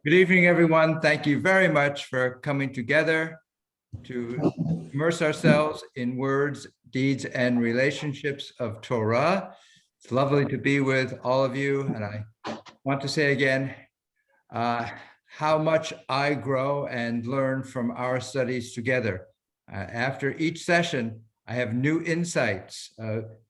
Good evening, everyone. Thank you very much for coming together to immerse ourselves in words, deeds, and relationships of Torah. It's lovely to be with all of you. And I want to say again, how much I grow and learn from our studies together. After each session, I have new insights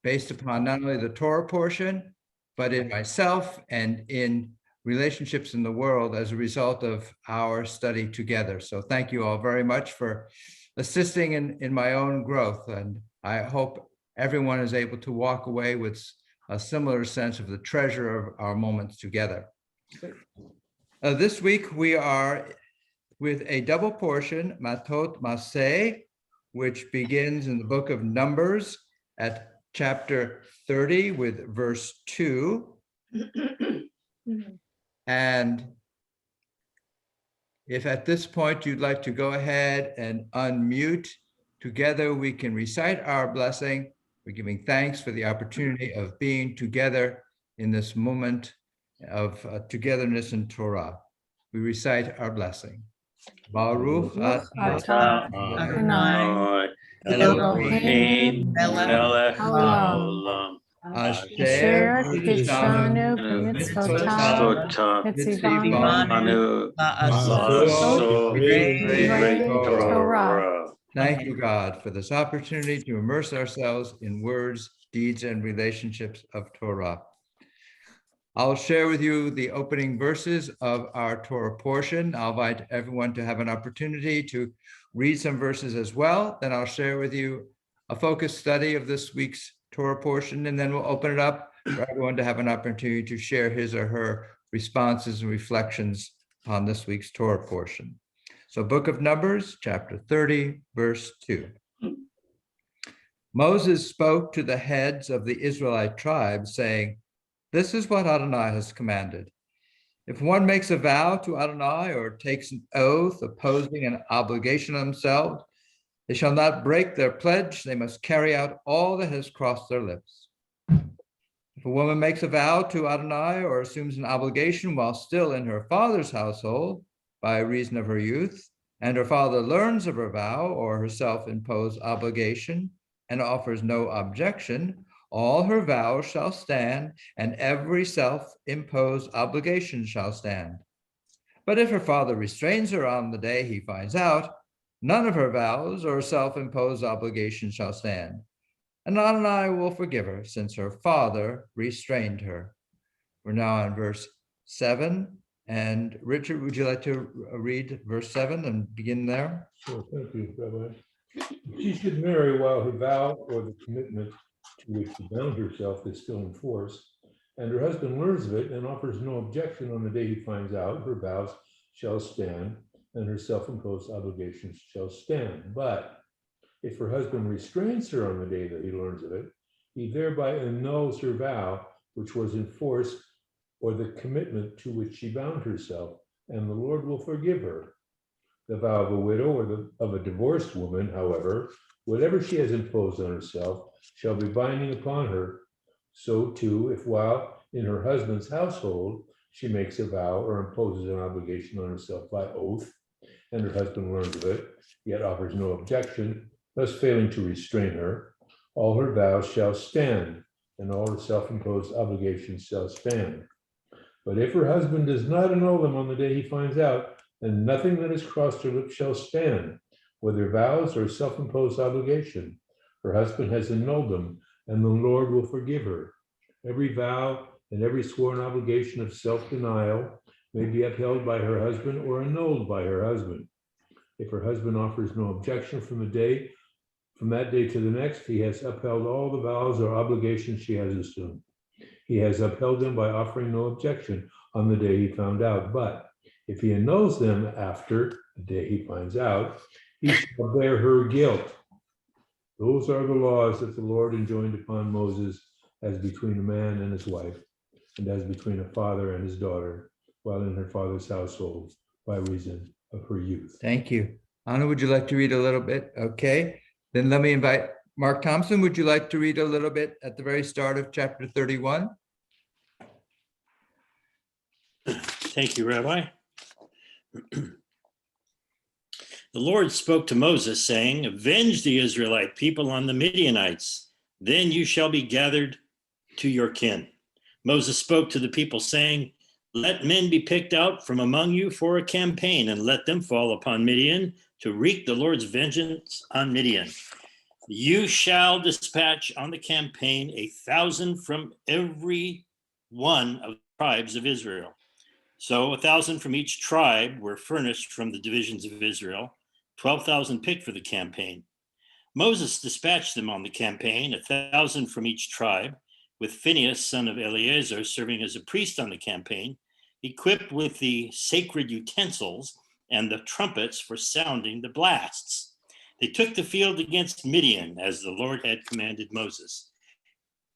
based upon not only the Torah portion, but in myself and in relationships in the world as a result of our study together. So thank you all very much for assisting in my own growth. And I hope everyone is able to walk away with a similar sense of the treasure of our moments together. This week we are with a double portion, Matot-Masei, which begins in the book of Numbers at chapter 30 with verse 2. And if at this point you'd like to go ahead and unmute, together we can recite our blessing. We're giving thanks for the opportunity of being together in this moment of togetherness in Torah. We recite our blessing. Baruch atah Adonai Eloheinu melech haolam asher kidshanu b'mitzvotav v'tzivanu la'asot divrei Torah. Thank you, God, for this opportunity to immerse ourselves in words, deeds, and relationships of Torah. I'll share with you the opening verses of our Torah portion. I'll invite everyone to have an opportunity to read some verses as well. Then I'll share with you a focused study of this week's Torah portion, and then we'll open it up for everyone to have an opportunity to share his or her responses and reflections on this week's Torah portion. So Book of Numbers, chapter 30, verse 2. Moses spoke to the heads of the Israelite tribes, saying, "This is what Adonai has commanded. If one makes a vow to Adonai or takes an oath opposing an obligation on themselves, they shall not break their pledge. They must carry out all that has crossed their lips. If a woman makes a vow to Adonai or assumes an obligation while still in her father's household by reason of her youth, and her father learns of her vow or her self-imposed obligation and offers no objection, all her vows shall stand, and every self-imposed obligation shall stand. But if her father restrains her on the day he finds out, none of her vows or self-imposed obligations shall stand. And Adonai will forgive her, since her father restrained her." We're now on verse 7. And Richard, would you like to read verse 7 and begin there? Sure, thank you, Rabbi. She should marry while her vow or the commitment to which she bound herself is still in force, and her husband learns of it and offers no objection on the day he finds out, her vows shall stand, and her self-imposed obligations shall stand. But if her husband restrains her on the day that he learns of it, he thereby annuls her vow, which was in force, or the commitment to which she bound herself, and the Lord will forgive her. The vow of a widow or of a divorced woman, however, whatever she has imposed on herself shall be binding upon her. So too, if while in her husband's household she makes a vow or imposes an obligation on herself by oath, and her husband learns of it, yet offers no objection, thus failing to restrain her, all her vows shall stand, and all her self-imposed obligations shall stand. But if her husband does not annul them on the day he finds out, then nothing that has crossed her lips shall stand, whether vows or self-imposed obligation. Her husband has annulled them, and the Lord will forgive her. Every vow and every sworn obligation of self-denial may be upheld by her husband or annulled by her husband. If her husband offers no objection from that day to the next, he has upheld all the vows or obligations she has assumed. He has upheld them by offering no objection on the day he found out. But if he annuls them after the day he finds out, he shall bear her guilt. Those are the laws that the Lord enjoined upon Moses as between a man and his wife, and as between a father and his daughter, while in her father's household by reason of her youth. Thank you. Anna, would you like to read a little bit? Okay. Then let me invite Mark Thompson. Would you like to read a little bit at the very start of chapter 31? Thank you, Rabbi. The Lord spoke to Moses, saying, "Avenge the Israelite people on the Midianites. Then you shall be gathered to your kin." Moses spoke to the people, saying, "Let men be picked out from among you for a campaign, and let them fall upon Midian to wreak the Lord's vengeance on Midian. You shall dispatch on the campaign 1,000 from every one of the tribes of Israel." So 1,000 from each tribe were furnished from the divisions of Israel, 12,000 picked for the campaign. Moses dispatched them on the campaign, 1,000 from each tribe, with Phinehas, son of Eleazar, serving as a priest on the campaign, equipped with the sacred utensils and the trumpets for sounding the blasts. They took the field against Midian, as the Lord had commanded Moses,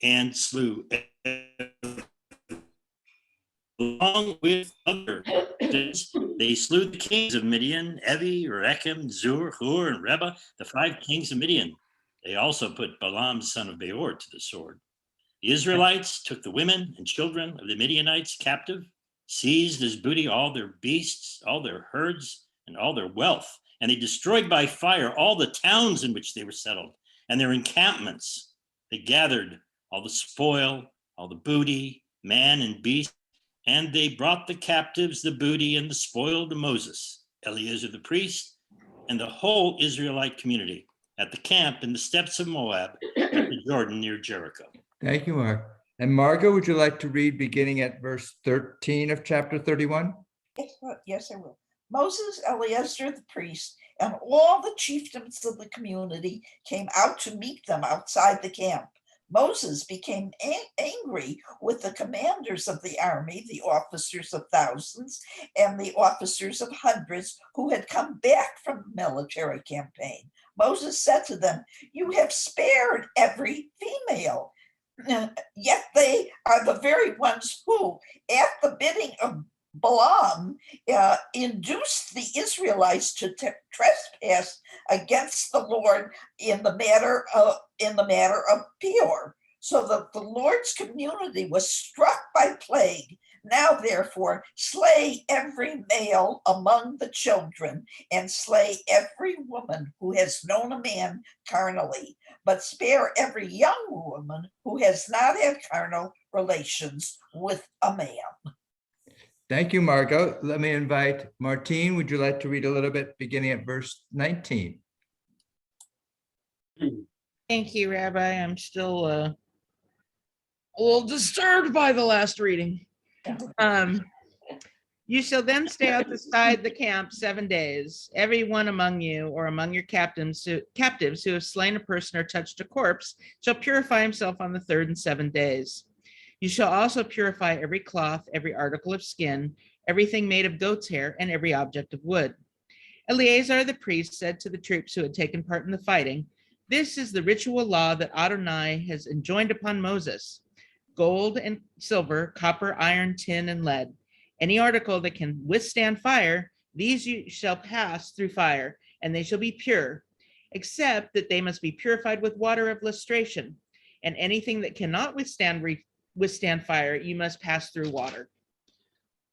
and slew along with others. They slew the kings of Midian, Evi, Rechem, Zur, Hur, and Reba, the 5 kings of Midian. They also put Balaam, son of Beor, to the sword. The Israelites took the women and children of the Midianites captive, seized as booty all their beasts, all their herds, and all their wealth, and they destroyed by fire all the towns in which they were settled and their encampments. They gathered all the spoil, all the booty, man and beast, and they brought the captives, the booty, and the spoil to Moses, Eleazar the priest, and the whole Israelite community at the camp in the steppes of Moab at the Jordan near Jericho. Thank you, Mark. And Margot, would you like to read beginning at verse 13 of chapter 31? Yes, I will. Moses, Eleazar the priest, and all the chieftains of the community came out to meet them outside the camp. Moses became angry with the commanders of the army, the officers of thousands and the officers of hundreds who had come back from the military campaign. Moses said to them, "You have spared every female, yet they are the very ones who, at the bidding of Balaam, induced the Israelites to trespass against the Lord in the matter of Peor, so that the Lord's community was struck by plague. Now, therefore, slay every male among the children, and slay every woman who has known a man carnally, but spare every young woman who has not had carnal relations with a man." Thank you, Margot. Let me invite Martine. Would you like to read a little bit beginning at verse 19? Thank you, Rabbi. I'm still a little disturbed by the last reading. You shall then stay outside the camp 7 days. Every one among you or among your captives who have slain a person or touched a corpse shall purify himself on the 3rd and 7th days. You shall also purify every cloth, every article of skin, everything made of goat's hair, and every object of wood. Eleazar the priest said to the troops who had taken part in the fighting, "This is the ritual law that Adonai has enjoined upon Moses. Gold and silver, copper, iron, tin, and lead. Any article that can withstand fire, these you shall pass through fire, and they shall be pure, except that they must be purified with water of lustration. And anything that cannot withstand fire, you must pass through water.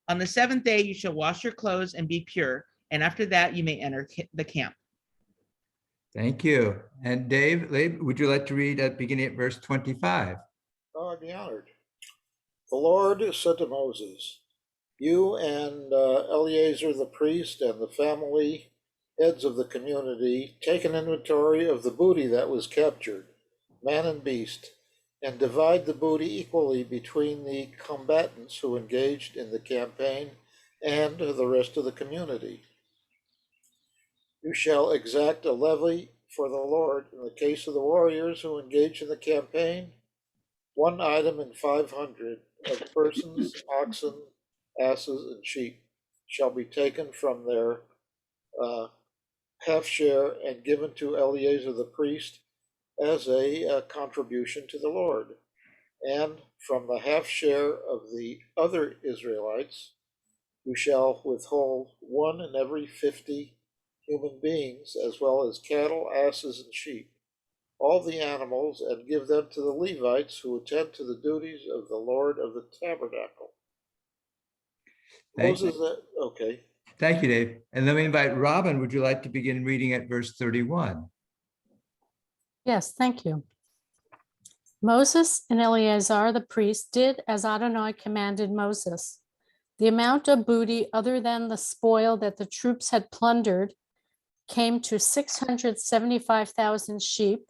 On the 7th day, you shall wash your clothes and be pure, and after that, you may enter the camp." Thank you. And Dave, would you like to read at beginning at verse 25? Oh, I'd be honored. The Lord said to Moses, "You and Eleazar the priest and the family heads of the community take an inventory of the booty that was captured, man and beast, and divide the booty equally between the combatants who engaged in the campaign and the rest of the community. You shall exact a levy for the Lord in the case of the warriors who engage in the campaign. 1 item in 500 of persons, oxen, asses, and sheep shall be taken from their half share and given to Eleazar the priest as a contribution to the Lord. And from the half share of the other Israelites, you shall withhold 1 in every 50 human beings, as well as cattle, asses, and sheep, all the animals, and give them to the Levites who attend to the duties of the Lord of the tabernacle." Thank Moses, okay. Thank you, Dave. And let me invite Robin. Would you like to begin reading at verse 31? Yes, thank you. Moses and Eleazar the priest did as Adonai commanded Moses. The amount of booty other than the spoil that the troops had plundered came to 675,000 sheep,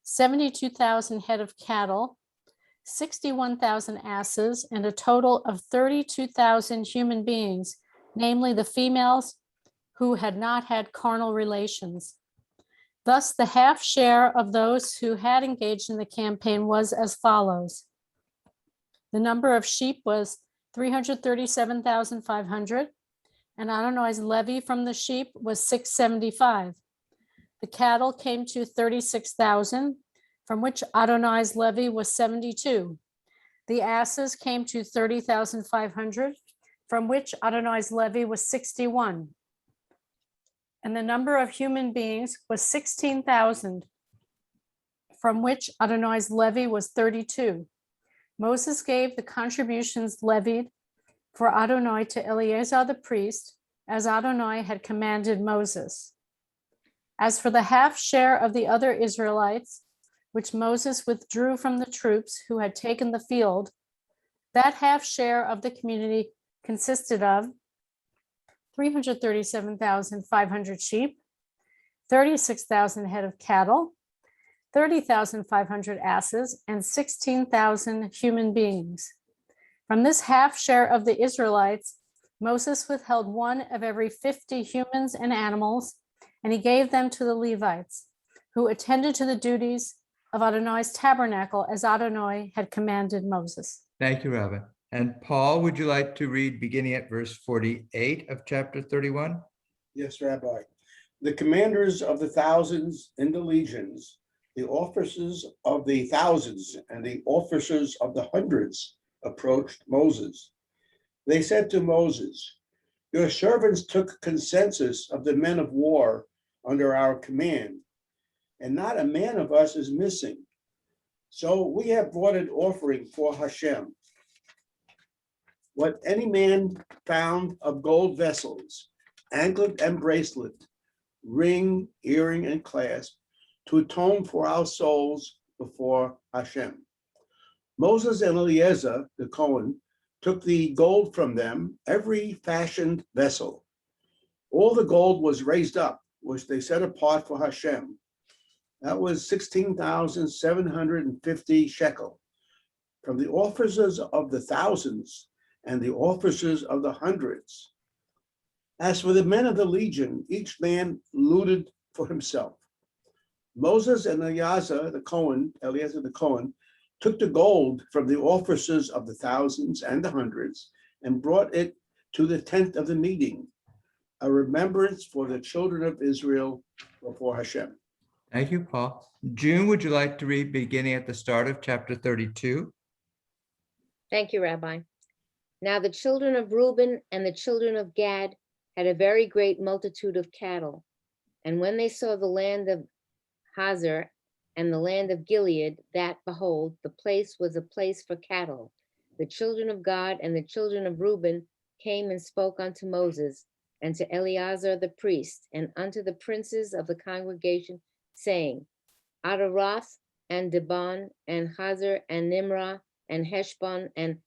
72,000 head of cattle, 61,000 asses, and a total of 32,000 human beings, namely the females who had not had carnal relations. Thus, the half share of those who had engaged in the campaign was as follows. The number of sheep was 337,500, and Adonai's levy from the sheep was 675. The cattle came to 36,000, from which Adonai's levy was 72. The asses came to 30,500, from which Adonai's levy was 61. And the number of human beings was 16,000, from which Adonai's levy was 32. Moses gave the contributions levied for Adonai to Eleazar the priest, as Adonai had commanded Moses. As for the half share of the other Israelites, which Moses withdrew from the troops who had taken the field, that half share of the community consisted of 337,500 sheep, 36,000 head of cattle, 30,500 asses, and 16,000 human beings. From this half share of the Israelites, Moses withheld one of every 50 humans and animals, and he gave them to the Levites, who attended to the duties of Adonai's tabernacle as Adonai had commanded Moses. Thank you, Robin. And Paul, would you like to read beginning at verse 48 of chapter 31? Yes, Rabbi. The commanders of the thousands and the legions, the officers of the thousands and the officers of the hundreds approached Moses. They said to Moses, "Your servants took consensus of the men of war under our command, and not a man of us is missing. So we have brought an offering for Hashem. What any man found of gold vessels, anklet and bracelet, ring, earring, and clasp, to atone for our souls before Hashem." Moses and Eleazar the Cohen took the gold from them, every fashioned vessel. All the gold was raised up, which they set apart for Hashem. That was 16,750 shekel. From the officers of the thousands and the officers of the hundreds. As for the men of the legion, each man looted for himself. Moses and Eleazar the Cohen, took the gold from the officers of the thousands and the hundreds and brought it to the tent of the meeting, a remembrance for the children of Israel before Hashem. Thank you, Paul. June, would you like to read beginning at the start of chapter 32? Thank you, Rabbi. Now the children of Reuben and the children of Gad had a very great multitude of cattle. And when they saw the land of Hazor and the land of Gilead, that, behold, the place was a place for cattle, the children of Gad and the children of Reuben came and spoke unto Moses and to Eleazar the priest and unto the princes of the congregation, saying, Adaroth and Dibon and Hazor and Nimrah and Heshbon and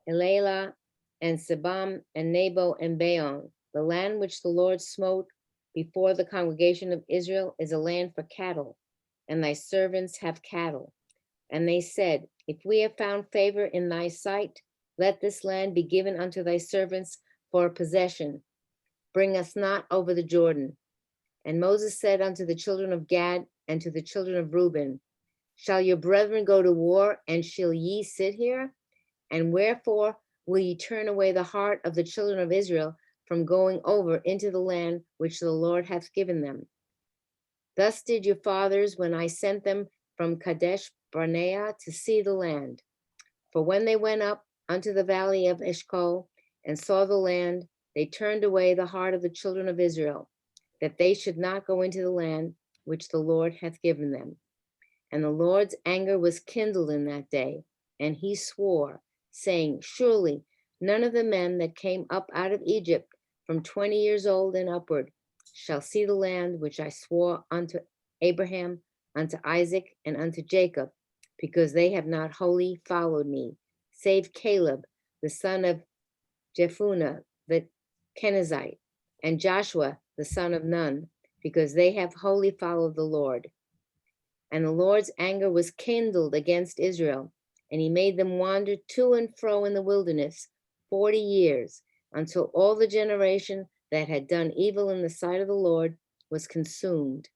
Elah and Sebam and Nebo and Baon, the land which the Lord smote before the congregation of Israel is a land for cattle, and thy servants have cattle. And they said, if we have found favor in thy sight, let this land be given unto thy servants for a possession. Bring us not over the Jordan. And Moses said unto the children of Gad and to the children of Reuben, shall your brethren go to war, and shall ye sit here? And wherefore will ye turn away the heart of the children of Israel from going over into the land which the Lord hath given them? Thus did your fathers when I sent them from Kadesh Barnea to see the land. For when they went up unto the valley of Eshcol and saw the land, they turned away the heart of the children of Israel, that they should not go into the land which the Lord hath given them. And the Lord's anger was kindled in that day, and he swore, saying, surely none of the men that came up out of Egypt from 20 years old and upward shall see the land which I swore unto Abraham, unto Isaac, and unto Jacob, because they have not wholly followed me, save Caleb, the son of Jephunneh, the Kenizzite, and Joshua, the son of Nun, because they have wholly followed the Lord. And the Lord's anger was kindled against Israel, and he made them wander to and fro in the wilderness 40 years, until all the generation that had done evil in the sight of the Lord was consumed.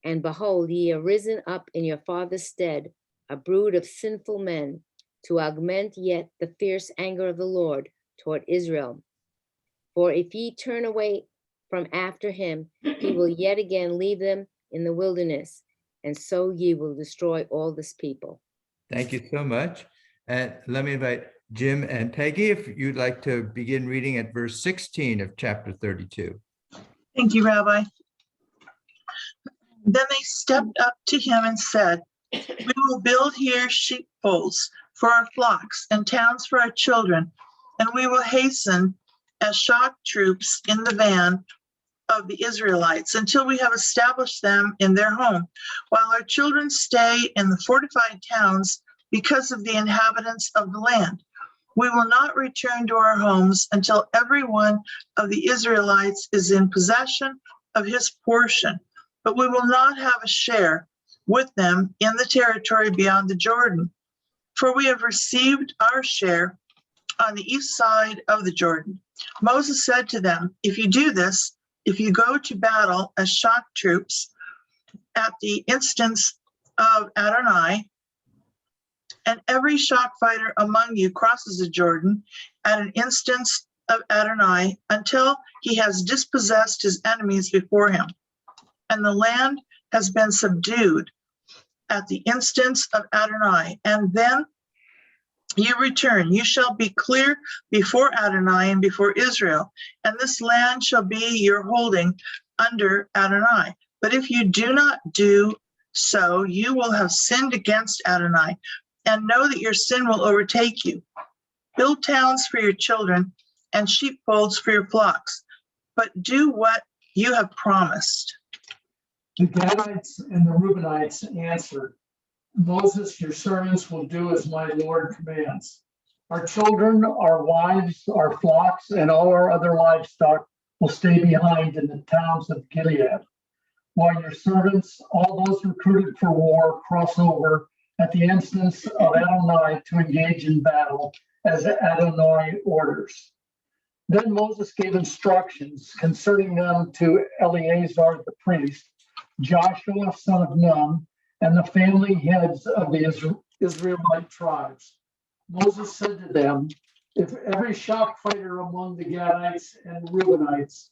And behold, ye are risen up in your father's stead, a brood of sinful men, to augment yet the fierce anger of the Lord toward Israel. For if ye turn away from after him, he will yet again leave them in the wilderness, and so ye will destroy all this people. Thank you so much. And let me invite Jim and Peggy, if you'd like to begin reading at verse 16 of chapter 32. Thank you, Rabbi. Then they stepped up to him and said, "We will build here sheepfolds for our flocks and towns for our children, and we will hasten as shock troops in the van of the Israelites until we have established them in their home, while our children stay in the fortified towns because of the inhabitants of the land. We will not return to our homes until every one of the Israelites is in possession of his portion, but we will not have a share with them in the territory beyond the Jordan, for we have received our share on the east side of the Jordan." Moses said to them, "If you do this, if you go to battle as shock troops at the instance of Adonai, and every shock fighter among you crosses the Jordan at an instance of Adonai until he has dispossessed his enemies before him, and the land has been subdued at the instance of Adonai, and then you return, you shall be clear before Adonai and before Israel, and this land shall be your holding under Adonai. But if you do not do so, you will have sinned against Adonai, and know that your sin will overtake you. Build towns for your children and sheepfolds for your flocks, but do what you have promised." The Gadites and the Reubenites answered, "Moses, your servants will do as my Lord commands. Our children, our wives, our flocks, and all our other livestock will stay behind in the towns of Gilead, while your servants, all those recruited for war, cross over at the instance of Adonai to engage in battle as Adonai orders." Then Moses gave instructions concerning them to Eleazar the priest, Joshua son of Nun, and the family heads of the Israelite tribes. Moses said to them, "If every shock fighter among the Gadites and Reubenites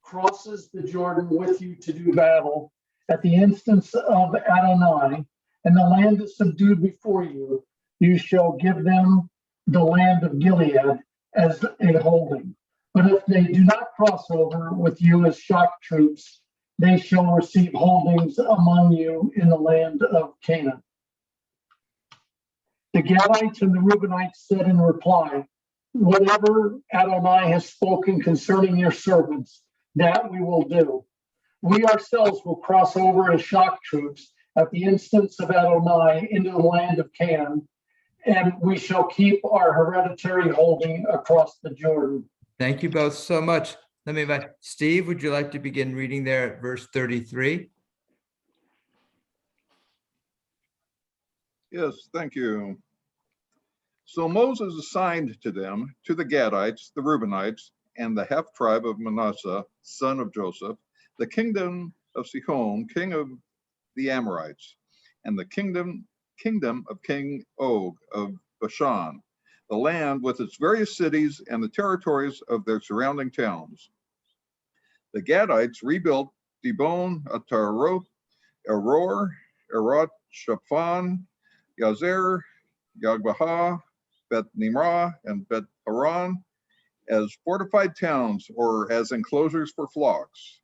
crosses the Jordan with you to do battle at the instance of Adonai, and the land is subdued before you, you shall give them the land of Gilead as a holding. But if they do not cross over with you as shock troops, they shall receive holdings among you in the land of Canaan." The Gadites and the Reubenites said in reply, "Whatever Adonai has spoken concerning your servants, that we will do. We ourselves will cross over as shock troops at the instance of Adonai into the land of Canaan, and we shall keep our hereditary holding across the Jordan." Thank you both so much. Let me invite Steve, would you like to begin reading there at verse 33? Yes, thank you. So Moses assigned to them, to the Gadites, the Reubenites, and the half-tribe of Manasseh, son of Joseph, the kingdom of Sihon, king of the Amorites, and the kingdom of King Og of Bashan, the land with its various cities and the territories of their surrounding towns. The Gadites rebuilt Dibon, Ataroth, Eror, Erot Shaphan, Yazer, Yagbaha, Beth Nimrah, and Beth Haran as fortified towns or as enclosures for flocks.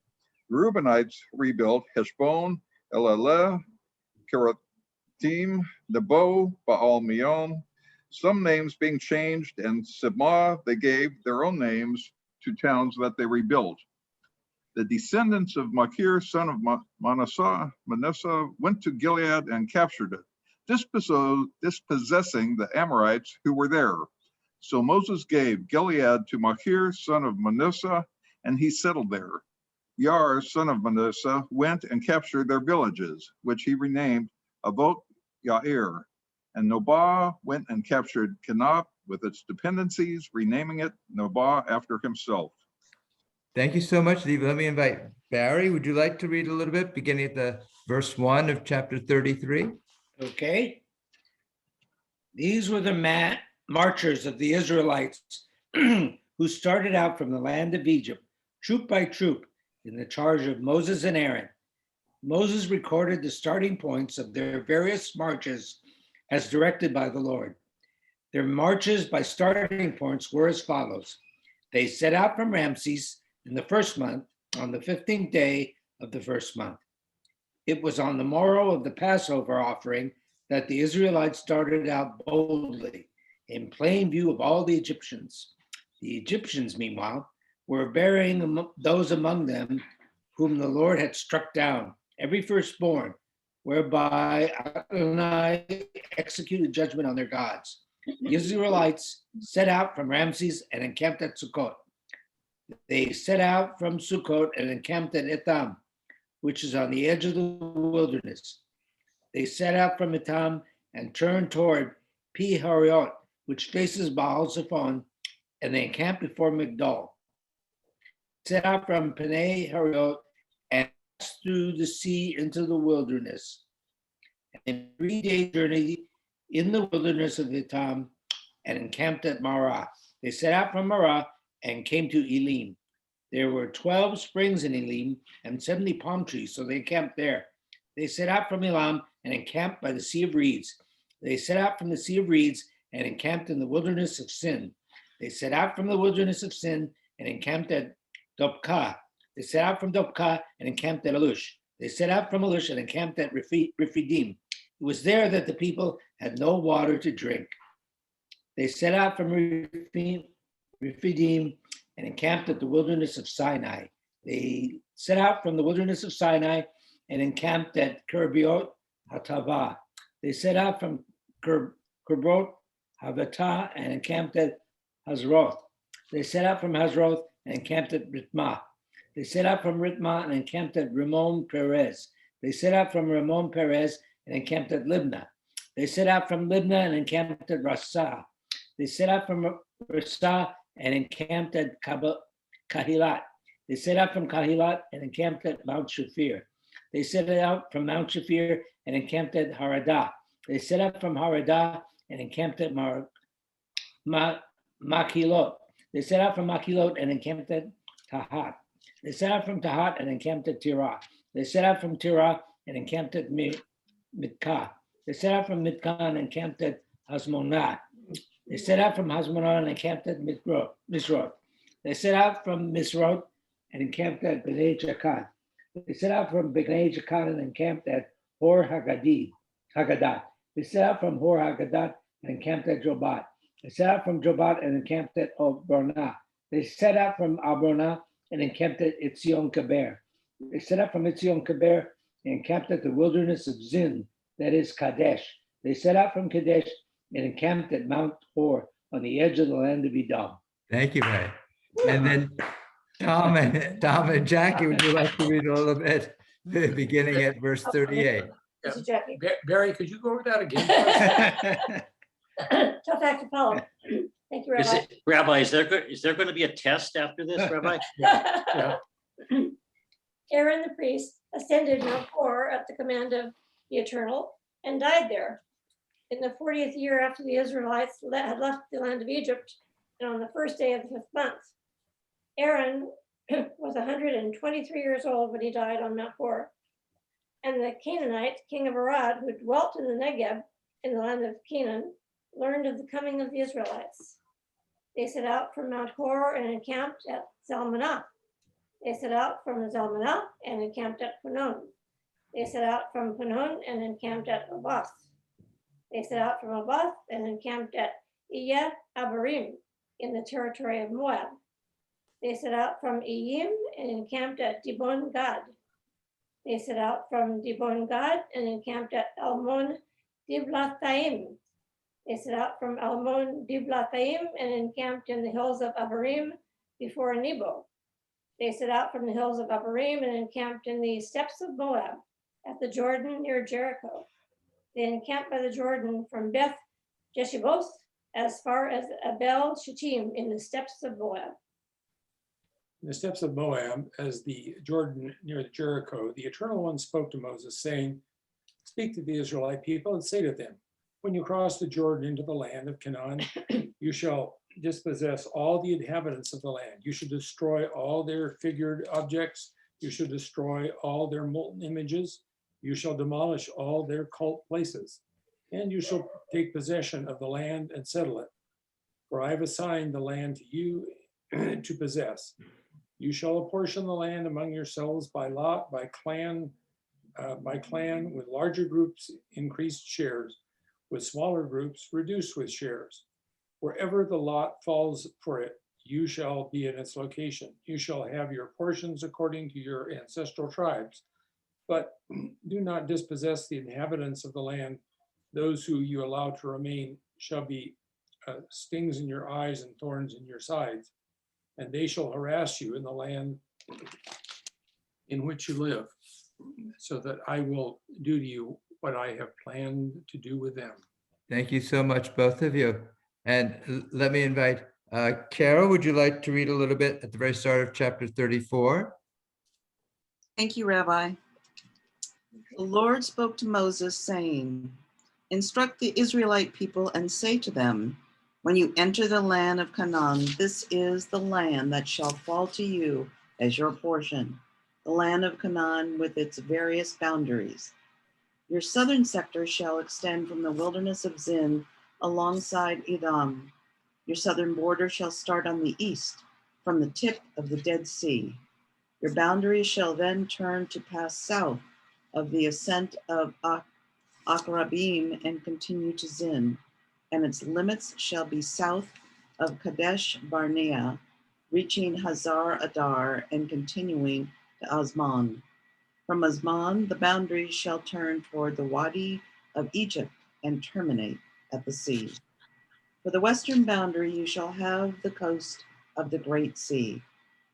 The Reubenites rebuilt Heshbon, Elaleh, Kiratim, Nebo, Baal Meon, some names being changed, and Sibmah they gave their own names to towns that they rebuilt. The descendants of Machir, son of Manasseh, went to Gilead and captured it, dispossessing the Amorites who were there. So Moses gave Gilead to Machir, son of Manasseh, and he settled there. Yair, son of Manasseh, went and captured their villages, which he renamed Avot Yair. And Nobah went and captured Kenab with its dependencies, renaming it Nobah after himself. Thank you so much, Lee. Let me invite Barry. Would you like to read a little bit, beginning at the verse 1 of chapter 33? Okay. These were the marchers of the Israelites who started out from the land of Egypt, troop by troop, in the charge of Moses and Aaron. Moses recorded the starting points of their various marches as directed by the Lord. Their marches by starting points were as follows. They set out from Ramses in the first month, on the 15th day of the first month. It was on the morrow of the Passover offering that the Israelites started out boldly, in plain view of all the Egyptians. The Egyptians, meanwhile, were burying those among them whom the Lord had struck down, every firstborn, whereby Adonai executed judgment on their gods. The Israelites set out from Ramses and encamped at Sukkot. They set out from Sukkot and encamped at Etam, which is on the edge of the wilderness. They set out from Etam and turned toward Pi Hariot, which faces Baal Zephon, and they encamped before Migdol. Set out from Panei Hariot and passed through the sea into the wilderness. And 3-day journey in the wilderness of Etam and encamped at Marah. They set out from Marah and came to Elim. There were 12 springs in Elim and 70 palm trees, so they encamped there. They set out from Elam and encamped by the Sea of Reeds. They set out from the Sea of Reeds and encamped in the wilderness of Sin. They set out from the wilderness of Sin and encamped at Dopka. They set out from Dopka and encamped at Alush. They set out from Alush and encamped at Rephidim. It was there that the people had no water to drink. They set out from Rephidim and encamped at the wilderness of Sinai. They set out from the wilderness of Sinai and encamped at Kerbiot Hatava. They set out from Kerbiot Havata and encamped at Hazroth. They set out from Hazroth and encamped at Ritmah. They set out from Ritmah and encamped at Ramon Perez. They set out from Ramon Perez and encamped at Libnah. They set out from Libnah and encamped at Rasah. They set out from Rasah and encamped at Kahilat. They set out from Kahilat and encamped at Mount Shafir. They set out from Mount Shafir and encamped at Haradah. They set out from Haradah and encamped at Makilot. They set out from Makilot and encamped at Tahat. They set out from Tahat and encamped at Tirah. They set out from Tirah and encamped at Mitkah. They set out from Mitkah and encamped at Hasmonah. They set out from Hasmonah and encamped at Misrot. They set out from Misrot and encamped at Bnei Jakan. They set out from Bnei Jakan and encamped at Hor Haggadah. They set out from Hor Haggadah and encamped at Jobat. They set out from Jobat and encamped at Abronah. They set out from Abronah and encamped at Etzion Keber. They set out from Etzion Keber and encamped at the wilderness of Zin, that is Kadesh. They set out from Kadesh and encamped at Mount Hor on the edge of the land of Edom. Thank you, Ray. And then Tom and Jackie, would you like to read a little bit, beginning at verse 38? This is Jackie. Barry, could you go over that again? Tough act to follow. Thank you, Rabbi. Rabbi, is there going to be a test after this, Rabbi? Yeah. Aaron the priest ascended Mount Hor at the command of the Eternal and died there. In the 40th year after the Israelites had left the land of Egypt, and on the first day of the 5th month, Aaron was 123 years old when he died on Mount Hor. And the Canaanite, king of Arad, who dwelt in the Negeb in the land of Canaan, learned of the coming of the Israelites. They set out from Mount Hor and encamped at Zalmanah. They set out from Zalmanah and encamped at Punon. They set out from Punon and encamped at Abath. They set out from Abath and encamped at Iyeh Abarim in the territory of Moab. They set out from Iyim and encamped at Dibon Gad. They set out from Dibon Gad and encamped at Almon Diblathaim. They set out from Almon Diblathaim and encamped in the hills of Abarim before Nebo. They set out from the hills of Abarim and encamped in the steppes of Moab at the Jordan near Jericho. They encamped by the Jordan from Beth Jeshiboth as far as Abel Shittim in the steppes of Moab. In the steppes of Moab, as the Jordan near Jericho, the Eternal One spoke to Moses, saying, "Speak to the Israelite people and say to them, when you cross the Jordan into the land of Canaan, you shall dispossess all the inhabitants of the land. You should destroy all their figured objects. You should destroy all their molten images. You shall demolish all their cult places, and you shall take possession of the land and settle it. For I have assigned the land to you to possess. You shall apportion the land among yourselves by lot, by clan, with larger groups increased shares, with smaller groups reduced with shares. Wherever the lot falls for it, you shall be in its location. You shall have your portions according to your ancestral tribes, but do not dispossess the inhabitants of the land. Those who you allow to remain shall be stings in your eyes and thorns in your sides, and they shall harass you in the land in which you live, so that I will do to you what I have planned to do with them." Thank you so much, both of you. And let me invite Carol, would you like to read a little bit at the very start of chapter 34? Thank you, Rabbi. The Lord spoke to Moses, saying, "Instruct the Israelite people and say to them, when you enter the land of Canaan, this is the land that shall fall to you as your portion, the land of Canaan with its various boundaries. Your southern sector shall extend from the wilderness of Zin alongside Edom. Your southern border shall start on the east, from the tip of the Dead Sea. Your boundaries shall then turn to pass south of the ascent of Akrabim and continue to Zin, and its limits shall be south of Kadesh Barnea, reaching Hazar Adar and continuing to Azman. From Azman, the boundaries shall turn toward the Wadi of Egypt and terminate at the sea. For the western boundary, you shall have the coast of the Great Sea.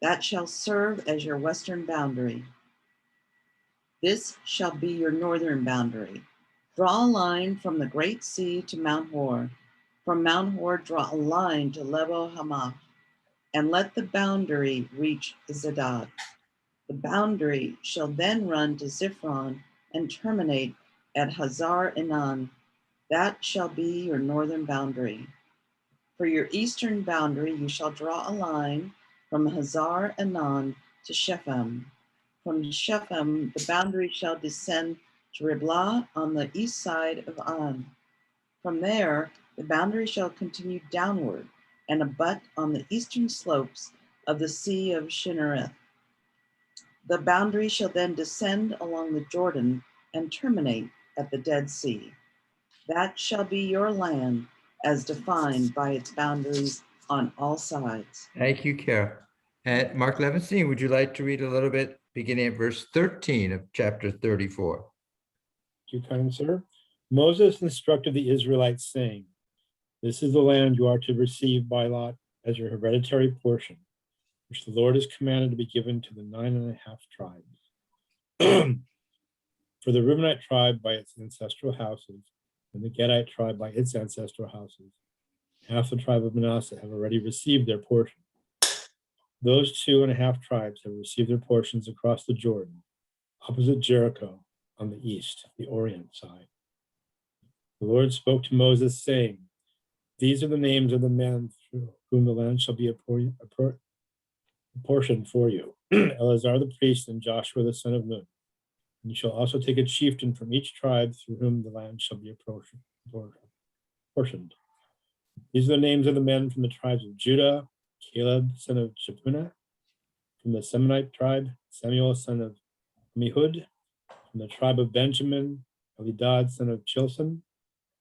That shall serve as your western boundary. This shall be your northern boundary. Draw a line from the Great Sea to Mount Hor. From Mount Hor, draw a line to Lebo Hamath, and let the boundary reach Zedad. The boundary shall then run to Ziphron and terminate at Hazar Enan. That shall be your northern boundary. For your eastern boundary, you shall draw a line from Hazar Enan to Shephem. From Shephem, the boundary shall descend to Riblah on the east side of An. From there, the boundary shall continue downward and abut on the eastern slopes of the Sea of Shinnereth. The boundary shall then descend along the Jordan and terminate at the Dead Sea. That shall be your land as defined by its boundaries on all sides. Thank you, Carol. And Mark Levinstein, would you like to read a little bit beginning at verse 13 of chapter 34? Thank you, kind sir. Moses instructed the Israelites, saying, "This is the land you are to receive by lot as your hereditary portion, which the Lord has commanded to be given to the 9.5 tribes. For the Reubenite tribe by its ancestral houses, and the Gadite tribe by its ancestral houses, half the tribe of Manasseh have already received their portion. Those 2.5 tribes have received their portions across the Jordan, opposite Jericho, on the east, the Orient side. The Lord spoke to Moses, saying, These are the names of the men through whom the land shall be apportioned for you. Eleazar the priest and Joshua the son of Nun. And you shall also take a chieftain from each tribe through whom the land shall be apportioned. These are the names of the men from the tribes of Judah: Caleb, son of Jephunneh; from the Semonite tribe, Samuel, son of Amihud; from the tribe of Benjamin, Elidad, son of Chilson;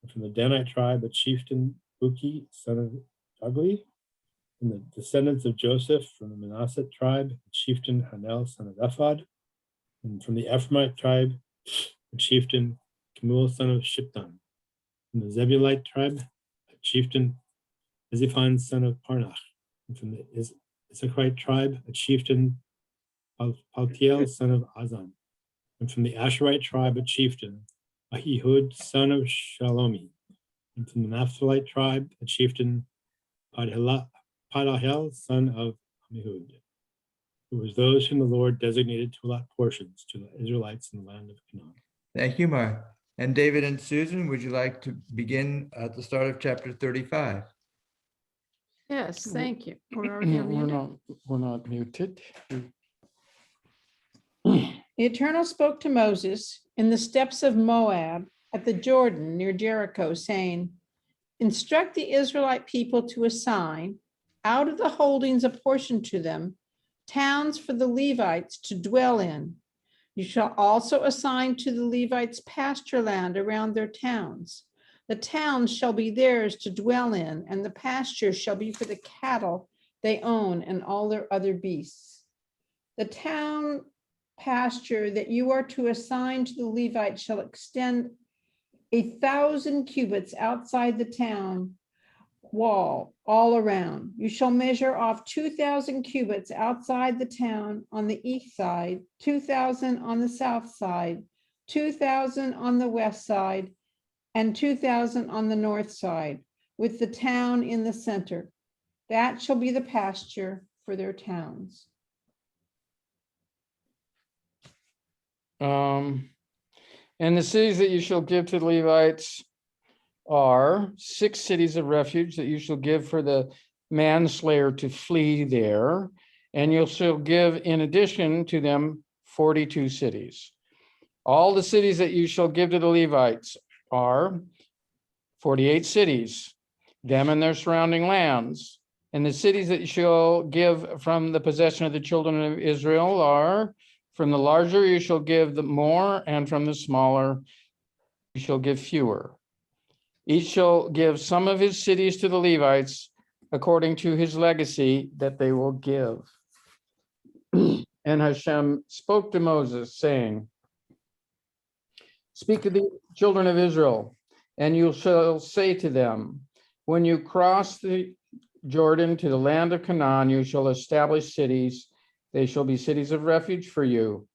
and from the Danite tribe, a chieftain, Buki, son of Jogli; From the descendants of Joseph, from the Manasseh tribe, the chieftain Hanel, son of Ephod. And from the Ephraimite tribe, the chieftain Kemuel, son of Shiptan. From the Zebulite tribe, a chieftain Eziphan, son of Parnach. And from the Issacharite tribe, a chieftain Paltiel, son of Azan. And from the Asherite tribe, a chieftain Ahihud, son of Shalomi. And from the Naphthalite tribe, a chieftain Padahel, son of Amihud. It was those whom the Lord designated to allot portions to the Israelites in the land of Canaan. Thank you, Mark. And David and Susan, would you like to begin at the start of chapter 35? Yes, thank you. We're already unmuted. We're not muted. The Eternal spoke to Moses in the steppes of Moab at the Jordan near Jericho, saying, instruct the Israelite people to assign out of the holdings apportioned to them towns for the Levites to dwell in. You shall also assign to the Levites pasture land around their towns. The towns shall be theirs to dwell in, and the pasture shall be for the cattle they own and all their other beasts. The town pasture that you are to assign to the Levites shall extend 1,000 cubits outside the town wall all around. You shall measure off 2,000 cubits outside the town on the east side, 2,000 on the south side, 2,000 on the west side, and 2,000 on the north side, with the town in the center. That shall be the pasture for their towns. And the cities that you shall give to the Levites are 6 cities of refuge that you shall give for the manslayer to flee there. And you shall give in addition to them 42 cities. All the cities that you shall give to the Levites are 48 cities, them and their surrounding lands. And the cities that you shall give from the possession of the children of Israel are, from the larger you shall give the more, and from the smaller you shall give fewer. Each shall give some of his cities to the Levites according to his legacy that they will give. And Hashem spoke to Moses, saying, speak to the children of Israel, and you shall say to them, when you cross the Jordan to the land of Canaan, you shall establish cities. They shall be cities of refuge for you.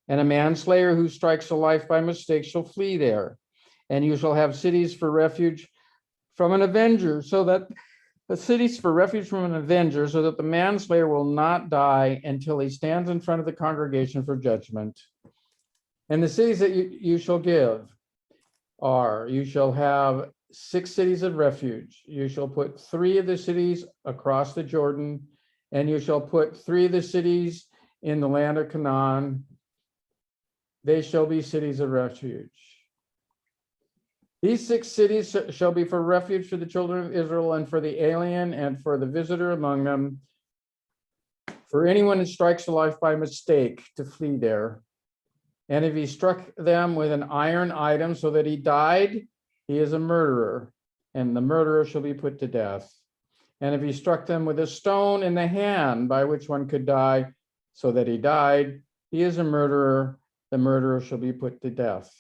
And a manslayer who strikes a life by mistake shall flee there. And you shall have cities for refuge from an avenger, so that the cities for refuge from an avenger, so that the manslayer will not die until he stands in front of the congregation for judgment. And the cities that you shall give are, you shall have 6 cities of refuge. You shall put 3 of the cities across the Jordan, and you shall put 3 of the cities in the land of Canaan. They shall be cities of refuge. These 6 cities shall be for refuge for the children of Israel and for the alien and for the visitor among them, for anyone who strikes a life by mistake to flee there. And if he struck them with an iron item so that he died, he is a murderer, and the murderer shall be put to death. And if he struck them with a stone in the hand by which one could die so that he died, he is a murderer, the murderer shall be put to death.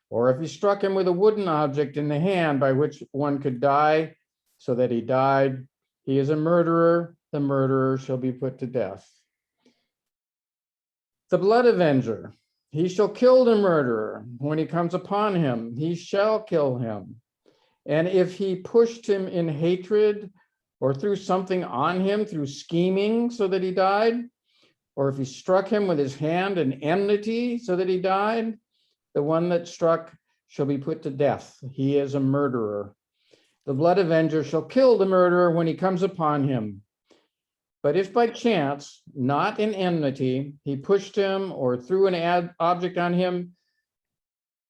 Or if he struck him with a wooden object in the hand by which one could die so that he died, he is a murderer, the murderer shall be put to death. The blood avenger, he shall kill the murderer. When he comes upon him, he shall kill him. And if he pushed him in hatred or threw something on him through scheming so that he died, or if he struck him with his hand in enmity so that he died, the one that struck shall be put to death. He is a murderer. The blood avenger shall kill the murderer when he comes upon him. But if by chance, not in enmity, he pushed him or threw an object on him,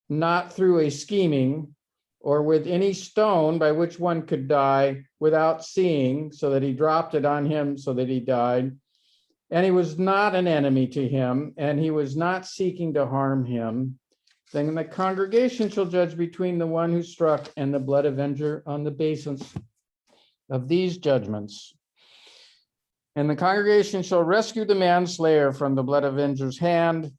not through a scheming, or with any stone by which one could die without seeing, so that he dropped it on him so that he died, and he was not an enemy to him, and he was not seeking to harm him, then the congregation shall judge between the one who struck and the blood avenger on the basis of these judgments. And the congregation shall rescue the manslayer from the blood avenger's hand,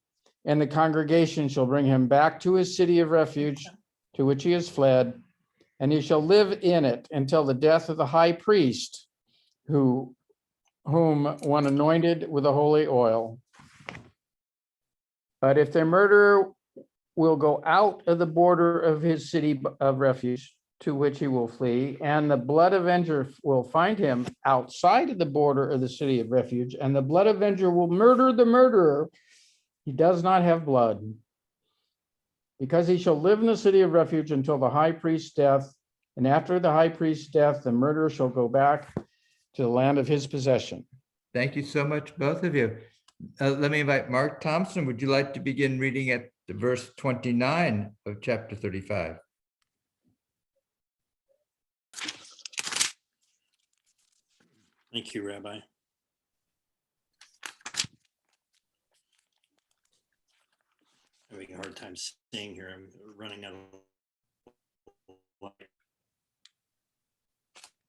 and the congregation shall bring him back to his city of refuge to which he has fled, and he shall live in it until the death of the high priest, whom one anointed with the holy oil. But if their murderer will go out of the border of his city of refuge to which he will flee, and the blood avenger will find him outside of the border of the city of refuge, and the blood avenger will murder the murderer, he does not have blood, because he shall live in the city of refuge until the high priest's death, and after the high priest's death, the murderer shall go back to the land of his possession. Thank you so much, both of you. Let me invite Mark Thompson. Would you like to begin reading at verse 29 of chapter 35? Thank you, Rabbi. Having a hard time seeing here. I'm running out of light.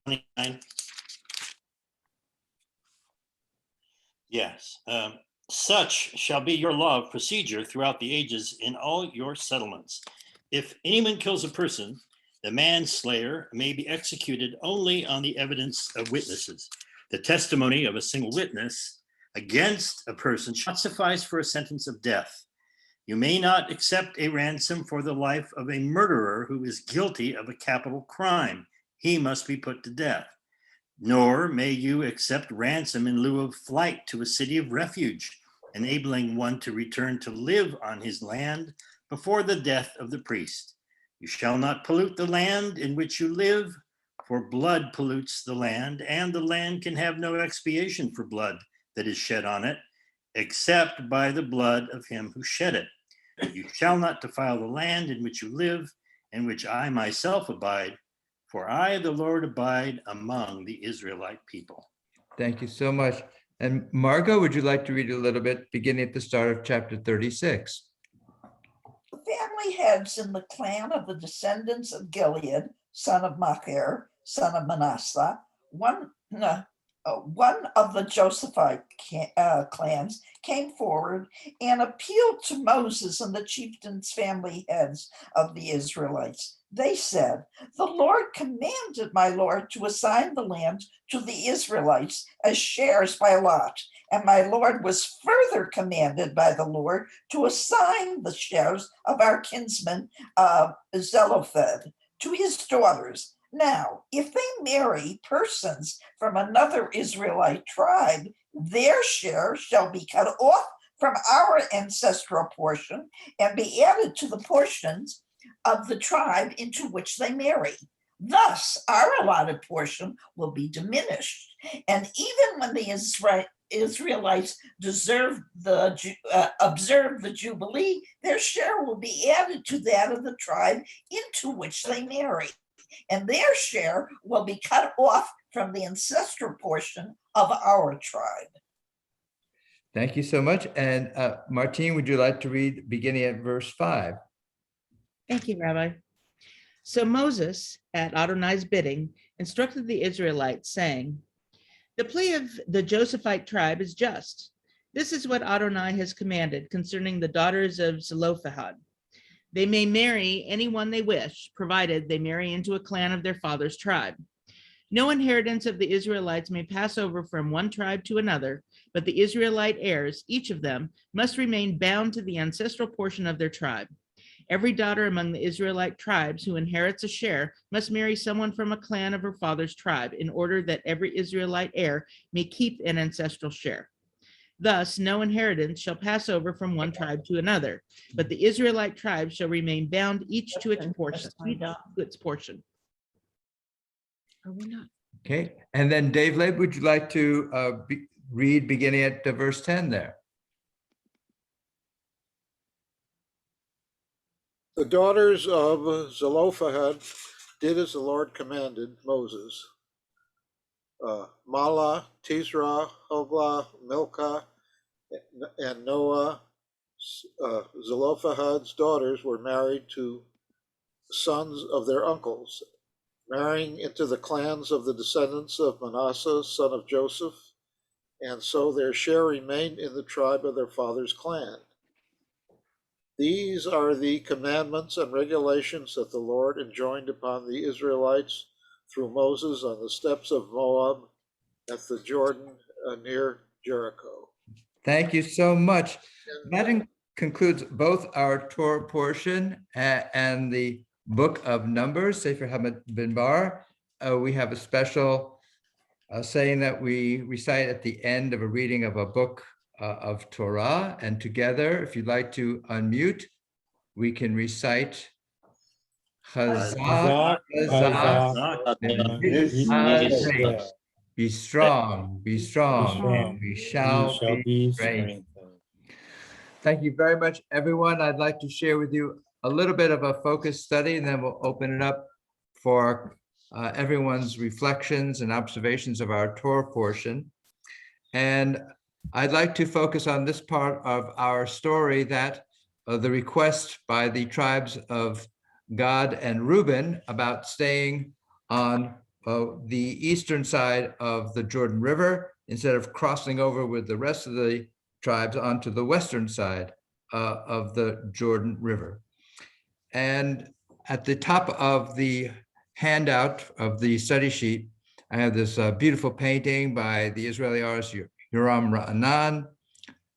29. Yes. Such shall be your law of procedure throughout the ages in all your settlements. If anyone kills a person, the manslayer may be executed only on the evidence of witnesses. The testimony of a single witness against a person shall not suffice for a sentence of death. You may not accept a ransom for the life of a murderer who is guilty of a capital crime. He must be put to death. Nor may you accept ransom in lieu of flight to a city of refuge, enabling one to return to live on his land before the death of the priest. You shall not pollute the land in which you live, for blood pollutes the land, and the land can have no expiation for blood that is shed on it, except by the blood of him who shed it. You shall not defile the land in which you live, in which I myself abide, for I, the Lord, abide among the Israelite people. Thank you so much. And Margot, would you like to read a little bit, beginning at the start of chapter 36? The family heads in the clan of the descendants of Gilead, son of Machir, son of Manasseh, one of the Josephite clans, came forward and appealed to Moses and the chieftains' family heads of the Israelites. They said, "The Lord commanded my Lord to assign the land to the Israelites as shares by lot. And my Lord was further commanded by the Lord to assign the shares of our kinsman Zelophehad to his daughters. Now, if they marry persons from another Israelite tribe, their share shall be cut off from our ancestral portion and be added to the portions of the tribe into which they marry. Thus, our allotted portion will be diminished. And even when the Israelites observe the Jubilee, their share will be added to that of the tribe into which they marry. And their share will be cut off from the ancestral portion of our tribe." Thank you so much. And Martine, would you like to read beginning at verse 5? Thank you, Rabbi. So Moses, at Adonai's bidding, instructed the Israelites, saying, "The plea of the Josephite tribe is just. This is what Adonai has commanded concerning the daughters of Zelophehad. They may marry anyone they wish, provided they marry into a clan of their father's tribe. No inheritance of the Israelites may pass over from one tribe to another, but the Israelite heirs, each of them, must remain bound to the ancestral portion of their tribe. Every daughter among the Israelite tribes who inherits a share must marry someone from a clan of her father's tribe in order that every Israelite heir may keep an ancestral share. Thus, no inheritance shall pass over from one tribe to another, but the Israelite tribes shall remain bound each to its portion." Are we not? Okay. And then Dave Leb, would you like to read beginning at verse 10 there? The daughters of Zelophehad did as the Lord commanded Moses. Mahlah, Tisra, Hoglah, Milcah, and Noah, Zelophehad's daughters, were married to sons of their uncles, marrying into the clans of the descendants of Manasseh, son of Joseph, and so their share remained in the tribe of their father's clan. These are the commandments and regulations that the Lord enjoined upon the Israelites through Moses on the steppes of Moab at the Jordan near Jericho. Thank you so much. That concludes both our Torah portion and the book of Numbers, Sefer HaMidbar. We have a special saying that we recite at the end of a reading of a book of Torah. And together, if you'd like to unmute, we can recite Chazak, Chazak, Chazak. Be strong, be strong, we shall be strengthened. Thank you very much, everyone. I'd like to share with you a little bit of a focus study, and then we'll open it up for everyone's reflections and observations of our Torah portion. And I'd like to focus on this part of our story, that the request by the tribes of Gad and Reuben about staying on the eastern side of the Jordan River instead of crossing over with the rest of the tribes onto the western side of the Jordan River. And at the top of the handout of the study sheet, I have this beautiful painting by the Israeli artist Yoram Ra'anan,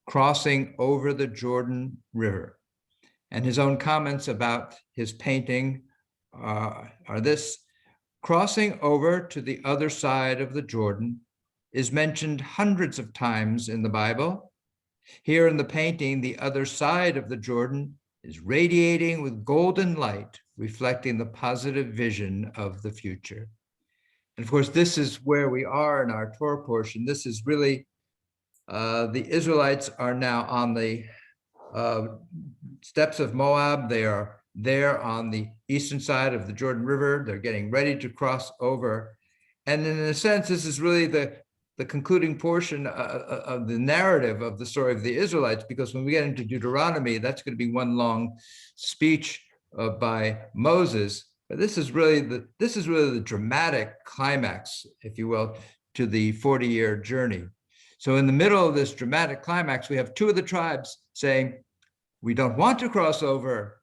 crossing over the Jordan River. And his own comments about his painting are this: crossing over to the other side of the Jordan is mentioned hundreds of times in the Bible. Here in the painting, the other side of the Jordan is radiating with golden light, reflecting the positive vision of the future. And of course, this is where we are in our Torah portion. This is really, the Israelites are now on the steppes of Moab. They are there on the eastern side of the Jordan River. They're getting ready to cross over. And in a sense, this is really the concluding portion of the narrative of the story of the Israelites, because when we get into Deuteronomy, that's going to be one long speech by Moses. But this is really the dramatic climax, if you will, to the 40-year journey. So in the middle of this dramatic climax, we have two of the tribes saying, we don't want to cross over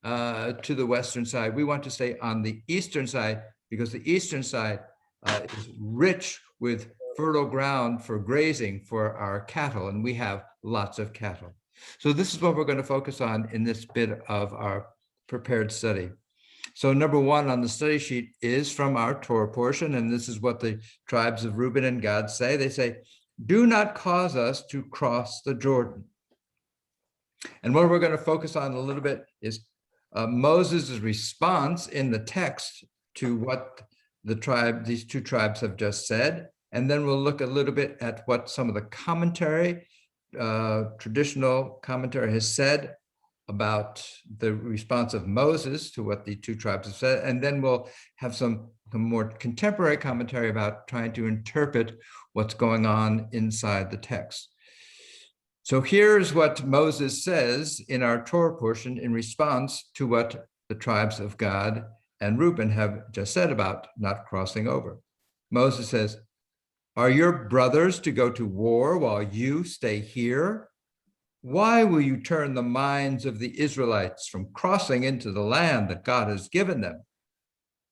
to the western side. We want to stay on the eastern side, because the eastern side is rich with fertile ground for grazing for our cattle, and we have lots of cattle. So this is what we're going to focus on in this bit of our prepared study. So number one on the study sheet is from our Torah portion, and this is what the tribes of Reuben and Gad say. They say, do not cause us to cross the Jordan. And what we're going to focus on a little bit is Moses' response in the text to what these two tribes have just said. And then we'll look a little bit at what some of the commentary, traditional commentary has said about the response of Moses to what the two tribes have said. And then we'll have some more contemporary commentary about trying to interpret what's going on inside the text. So here's what Moses says in our Torah portion in response to what the tribes of Gad and Reuben have just said about not crossing over. Moses says, are your brothers to go to war while you stay here? Why will you turn the minds of the Israelites from crossing into the land that God has given them?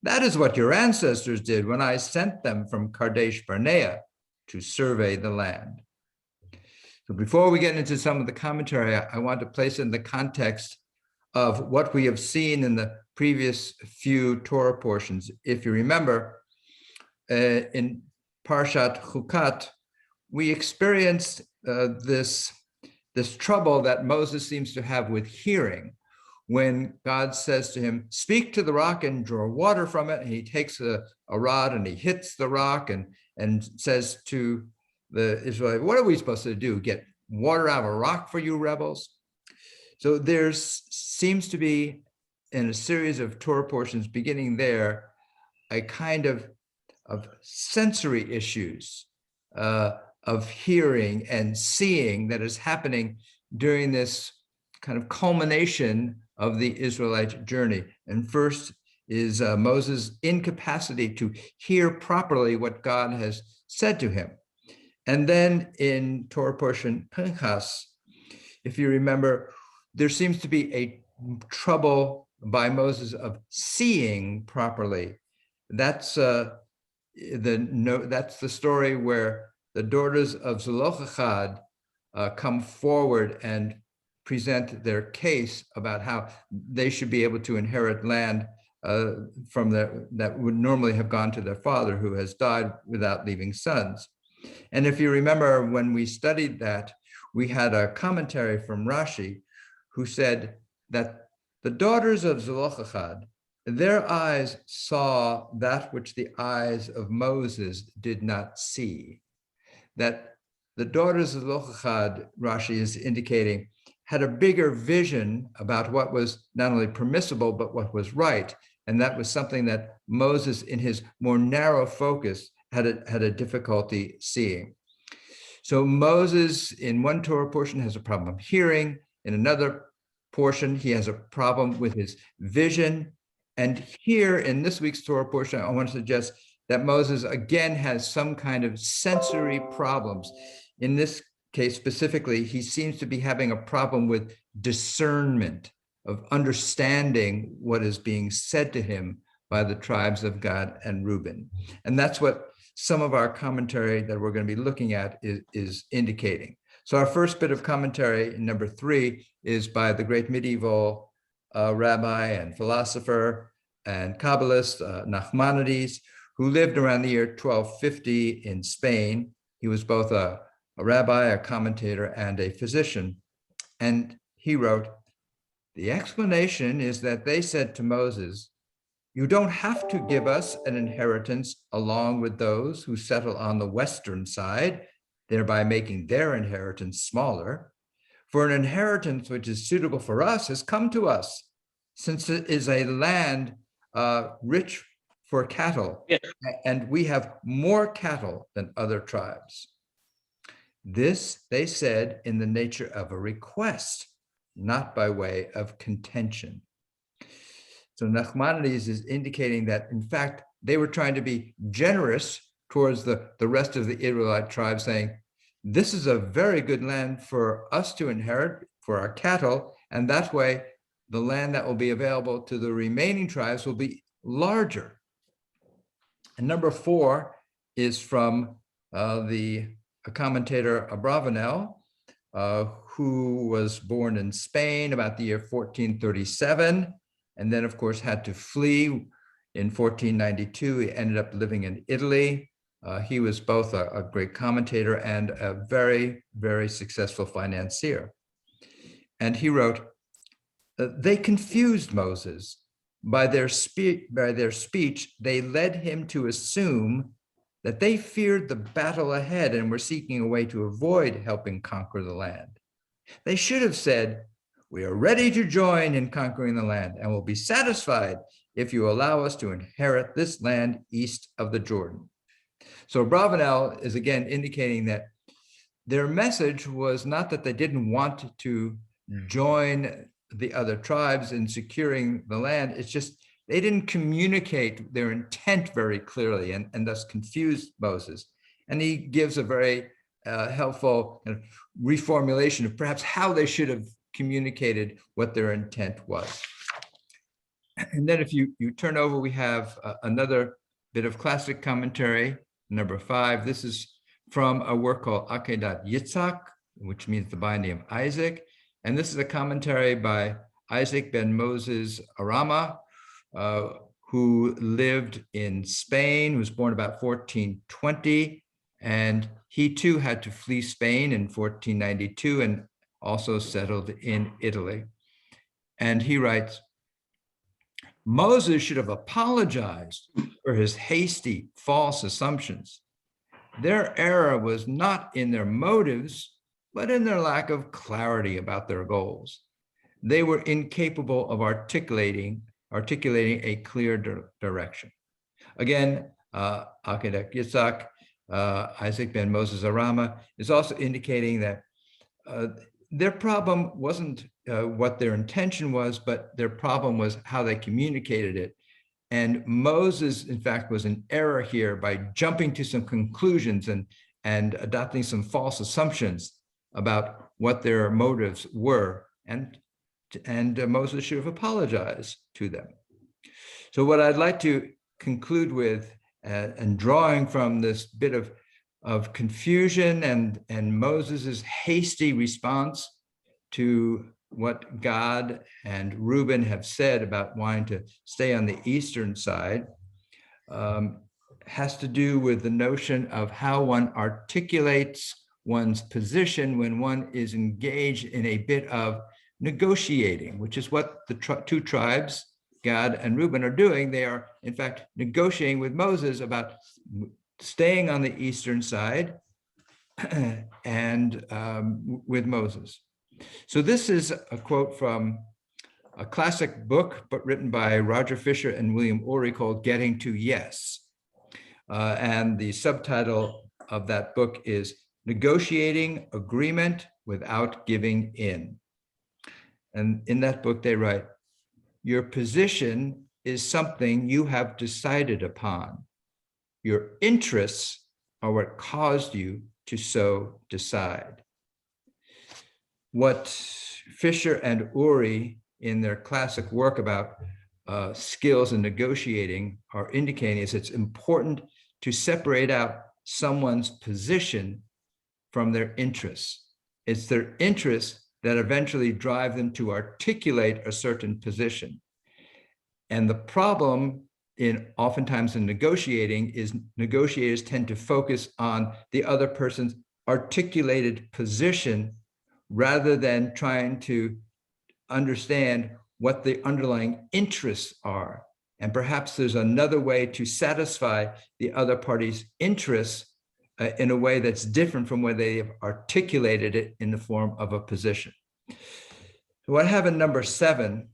That is what your ancestors did when I sent them from Kadesh Barnea to survey the land. So before we get into some of the commentary, I want to place in the context of what we have seen in the previous few Torah portions. If you remember, in Parshat Chukat, we experienced this trouble that Moses seems to have with hearing, when God says to him, speak to the rock and draw water from it. And he takes a rod and he hits the rock and says to the Israelites, what are we supposed to do? Get water out of a rock for you rebels? So there seems to be, in a series of Torah portions beginning there, a kind of sensory issues of hearing and seeing that is happening during this kind of culmination of the Israelite journey. And first is Moses' incapacity to hear properly what God has said to him. And then in Torah portion Pinchas, if you remember, there seems to be a trouble by Moses of seeing properly. That's that's the story where the daughters of Zelophehad come forward and present their case about how they should be able to inherit land from that would normally have gone to their father, who has died without leaving sons. And if you remember, when we studied that, we had a commentary from Rashi who said that the daughters of Zelophehad, their eyes saw that which the eyes of Moses did not see. That the daughters of Zelophehad, Rashi is indicating, had a bigger vision about what was not only permissible, but what was right. And that was something that Moses, in his more narrow focus, had a difficulty seeing. So Moses, in one Torah portion, has a problem hearing. In another portion, he has a problem with his vision. And here in this week's Torah portion, I want to suggest that Moses again has some kind of sensory problems. In this case specifically, he seems to be having a problem with discernment, of understanding what is being said to him by the tribes of Gad and Reuben. And that's what some of our commentary that we're going to be looking at is indicating. So our first bit of commentary, number 3, is by the great medieval rabbi and philosopher and Kabbalist Nachmanides, who lived around the year 1250 in Spain. He was both a rabbi, a commentator, and a physician. And he wrote, "The explanation is that they said to Moses, 'You don't have to give us an inheritance along with those who settle on the western side, thereby making their inheritance smaller. For an inheritance which is suitable for us has come to us, since it is a land rich for cattle, and we have more cattle than other tribes.' This, they said, in the nature of a request, not by way of contention." So Nachmanides is indicating that, in fact, they were trying to be generous towards the rest of the Israelite tribes, saying, this is a very good land for us to inherit for our cattle, and that way the land that will be available to the remaining tribes will be larger. And number 4 is from the commentator Abravanel, who was born in Spain about the year 1437, and then, of course, had to flee in 1492. He ended up living in Italy. He was both a great commentator and a very, very successful financier. And he wrote, "They confused Moses. By their speech, they led him to assume that they feared the battle ahead and were seeking a way to avoid helping conquer the land. They should have said, 'We are ready to join in conquering the land and will be satisfied if you allow us to inherit this land east of the Jordan.'" So Bravanel is again indicating that their message was not that they didn't want to join the other tribes in securing the land. It's just they didn't communicate their intent very clearly, and thus confused Moses. And he gives a very helpful reformulation of perhaps how they should have communicated what their intent was. And then if you turn over, we have another bit of classic commentary, number 5. This is from a work called Akedat Yitzhak, which means the binding of Isaac. And this is a commentary by Isaac ben Moses Arama, who lived in Spain, who was born about 1420. And he too had to flee Spain in 1492 and also settled in Italy. And he writes, "Moses should have apologized for his hasty, false assumptions. Their error was not in their motives, but in their lack of clarity about their goals. They were incapable of articulating a clear direction." Again, Akedat Yitzhak, Isaac ben Moses Arama, is also indicating that their problem wasn't what their intention was, but their problem was how they communicated it. And Moses, in fact, was in error here by jumping to some conclusions and and adopting some false assumptions about what their motives were. And Moses should have apologized to them. So what I'd like to conclude with, and drawing from this bit of confusion and Moses's hasty response to what God and Reuben have said about wanting to stay on the eastern side, has to do with the notion of how one articulates one's position when one is engaged in a bit of negotiating, which is what the two tribes, Gad and Reuben, are doing. They are, in fact, negotiating with Moses about staying on the eastern side and with Moses. So this is a quote from a classic book, but written by Roger Fisher and William Ury, called Getting to Yes. And the subtitle of that book is Negotiating Agreement Without Giving In. And in that book, they write, your position is something you have decided upon. Your interests are what caused you to so decide. What Fisher and Ury, in their classic work about skills in negotiating, are indicating is it's important to separate out someone's position from their interests. It's their interests that eventually drive them to articulate a certain position. And the problem oftentimes in negotiating is negotiators tend to focus on the other person's articulated position rather than trying to understand what the underlying interests are. And perhaps there's another way to satisfy the other party's interests in a way that's different from where they have articulated it in the form of a position. So what I have in number 7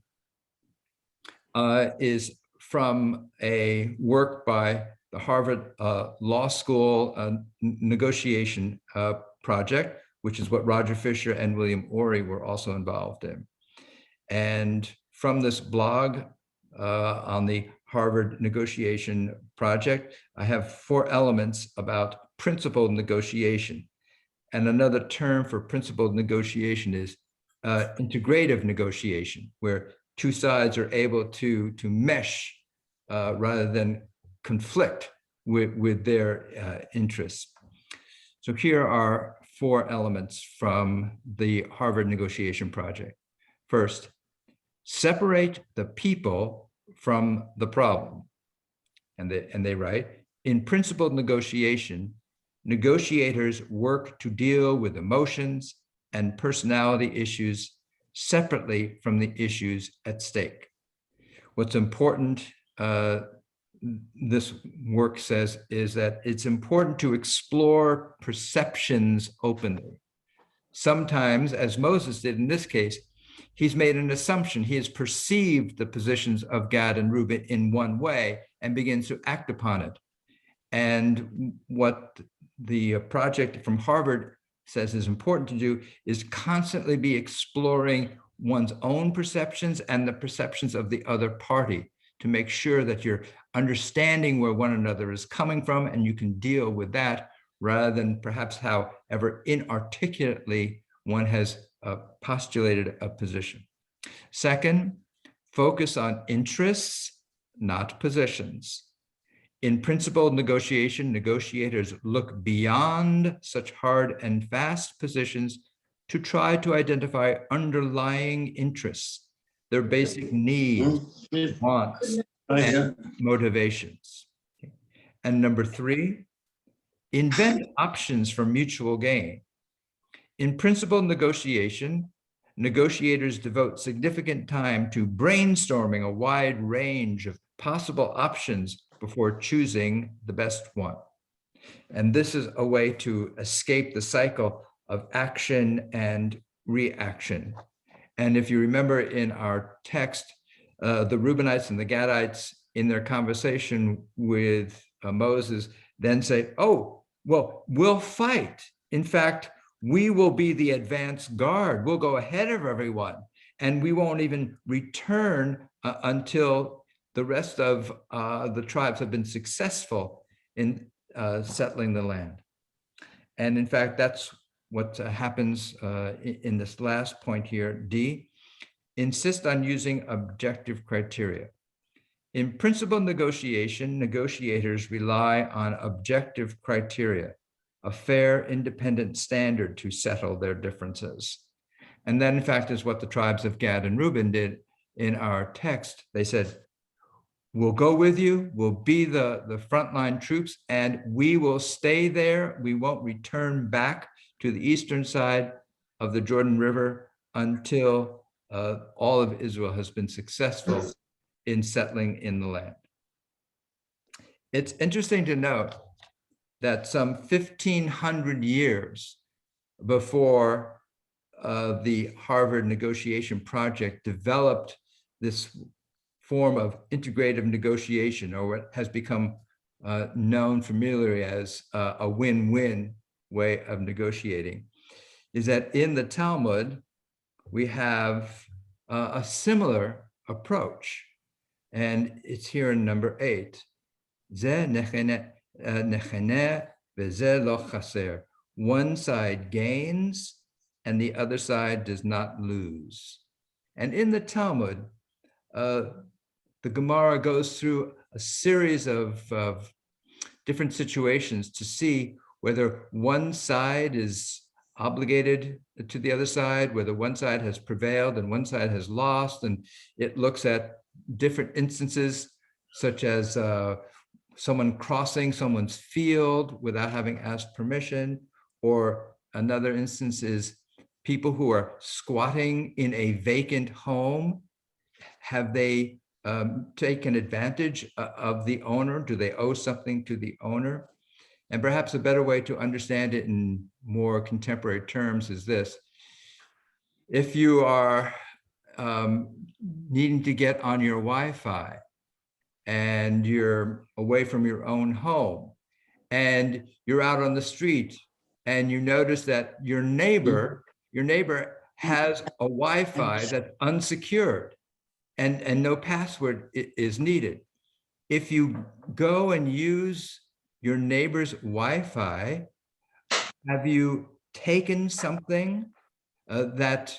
is from a work by the Harvard Law School negotiation project, which is what Roger Fisher and William Ury were also involved in. And from this blog on the Harvard negotiation project, I have 4 elements about principled negotiation. And another term for principled negotiation is integrative negotiation, where two sides are able to mesh rather than conflict with their interests. So here are 4 elements from the Harvard negotiation project. First, separate the people from the problem. And they write, in principled negotiation, negotiators work to deal with emotions and personality issues separately from the issues at stake. What's important, this work says, is that it's important to explore perceptions openly. Sometimes, as Moses did in this case, he's made an assumption. He has perceived the positions of Gad and Reuben in one way and begins to act upon it. And what the project from Harvard says is important to do is constantly be exploring one's own perceptions and the perceptions of the other party to make sure that you're understanding where one another is coming from and you can deal with that rather than perhaps however inarticulately one has postulated a position. Second, focus on interests, not positions. In principled negotiation, negotiators look beyond such hard and fast positions to try to identify underlying interests, their basic needs, wants, and motivations. And number 3, invent options for mutual gain. In principled negotiation, negotiators devote significant time to brainstorming a wide range of possible options before choosing the best one. And this is a way to escape the cycle of action and reaction. And if you remember in our text, the Reubenites and the Gadites in their conversation with Moses then say, oh, well, we'll fight. In fact, we will be the advance guard. We'll go ahead of everyone. And we won't even return until the rest of the tribes have been successful in settling the land. And in fact, that's what happens in this last point here, D. Insist on using objective criteria. In principal negotiation, negotiators rely on objective criteria, a fair, independent standard to settle their differences. And that, in fact, is what the tribes of Gad and Reuben did in our text. They said, we'll go with you, we'll be the frontline troops, and we will stay there. We won't return back to the eastern side of the Jordan River until all of Israel has been successful in settling in the land. It's interesting to note that some 1,500 years before the Harvard negotiation project developed this form of integrative negotiation, or what has become known familiarly as a win-win way of negotiating, is that in the Talmud, we have a similar approach. And it's here in number 8. One side gains and the other side does not lose. And in the Talmud, the Gemara goes through a series of different situations to see whether one side is obligated to the other side, whether one side has prevailed and one side has lost. And it looks at different instances, such as someone crossing someone's field without having asked permission, or another instance is people who are squatting in a vacant home. Have they taken advantage of the owner? Do they owe something to the owner? And perhaps a better way to understand it in more contemporary terms is this. If you are needing to get on your Wi-Fi and you're away from your own home and you're out on the street and you notice that your neighbor has a Wi-Fi that's unsecured and no password is needed. If you go and use your neighbor's Wi-Fi, have you taken something that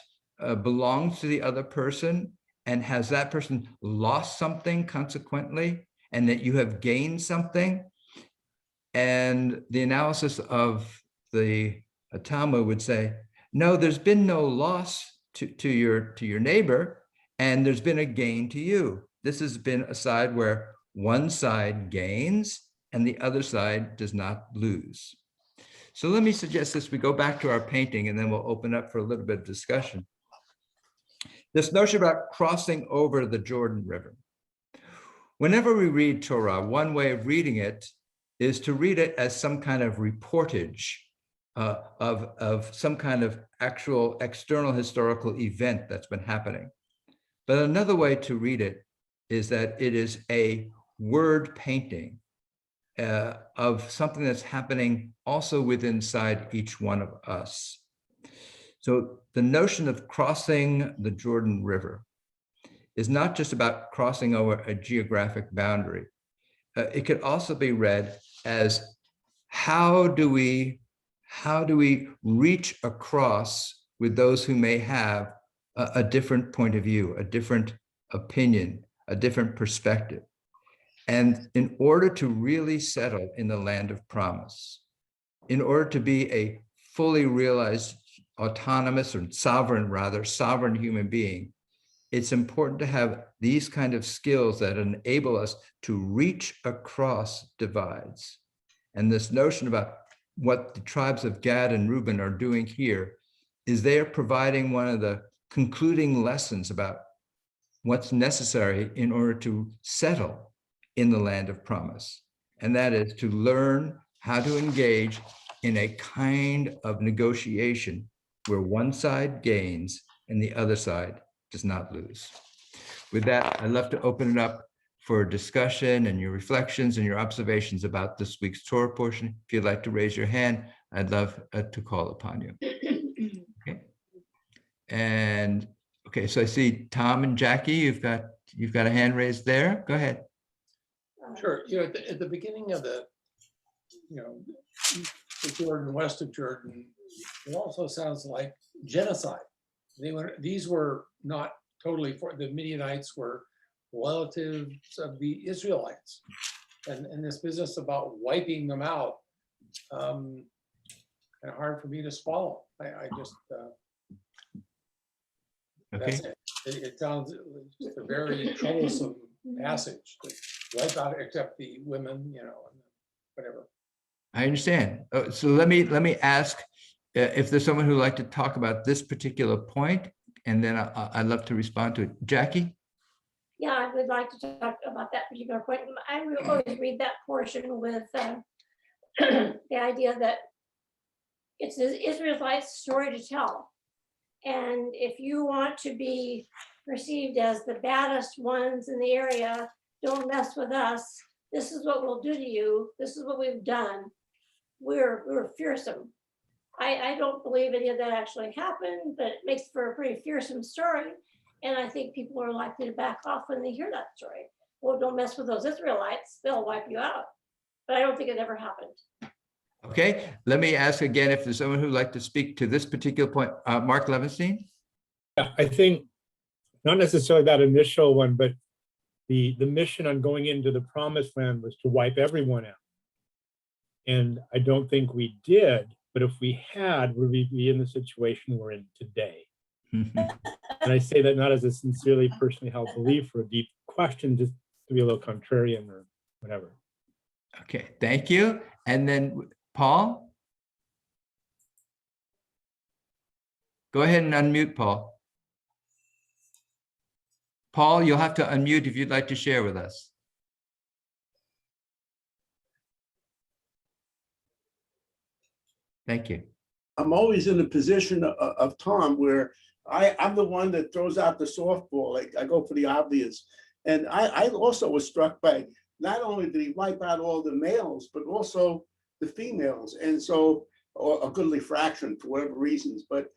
belongs to the other person, and has that person lost something consequently, and that you have gained something? And the analysis of the Talmud would say, no, there's been no loss to your neighbor, and there's been a gain to you. This has been a side where one side gains and the other side does not lose. So let me suggest this, we go back to our painting and then we'll open up for a little bit of discussion. This notion about crossing over the Jordan River. Whenever we read Torah, one way of reading it is to read it as some kind of reportage of some kind of actual external historical event that's been happening. But another way to read it is that it is a word painting of something that's happening also within inside each one of us. So the notion of crossing the Jordan River is not just about crossing over a geographic boundary. It could also be read as how do we reach across with those who may have a different point of view, a different opinion, a different perspective. And in order to really settle in the land of promise, in order to be a fully realized autonomous or sovereign human being, it's important to have these kind of skills that enable us to reach across divides. And this notion about what the tribes of Gad and Reuben are doing here is they are providing one of the concluding lessons about what's necessary in order to settle in the land of promise. And that is to learn how to engage in a kind of negotiation where one side gains and the other side does not lose. With that, I'd love to open it up for discussion and your reflections and your observations about this week's Torah portion. If you'd like to raise your hand, I'd love to call upon you. Okay. And okay, so I see Tom and Jackie, you've got a hand raised there. Go ahead. Sure. At the beginning of the the Jordan, west of Jordan, it also sounds like genocide. These were not totally the Midianites were relatives of the Israelites. And this business about wiping them out, kind of hard for me to swallow. I just, that's Okay. it. It sounds just a very troublesome passage. Wipe out, except the women, you know, and whatever. I understand. So let me ask if there's someone who'd like to talk about this particular point, and then I'd love to respond to it. Jackie? Yeah, I would like to talk about that particular point. I will always read that portion with the idea that it's the Israelites' story to tell. And if you want to be perceived as the baddest ones in the area, don't mess with us. This is what we'll do to you. This is what we've done. We're fearsome. I don't believe any of that actually happened, but it makes for a pretty fearsome story. And I think people are likely to back off when they hear that story. Well, don't mess with those Israelites. They'll wipe you out. But I don't think it ever happened. Okay, let me ask again if there's someone who'd like to speak to this particular point. Mark Levenstein? Yeah, I think not necessarily that initial one, but the mission on going into the promised land was to wipe everyone out. And I don't think we did, but if we had, would we be in the situation we're in today? And I say that not as a sincerely personally held belief or a deep question, just to be a little contrarian or whatever. Okay, thank you. And then Paul? Go ahead and unmute, Paul. Paul, you'll have to unmute if you'd like to share with us. Thank you. I'm always in the position of Tom where I'm the one that throws out the softball. Like I go for the obvious. And I also was struck by not only did he wipe out all the males, but also the females. And so, or a goodly fraction for whatever reasons. But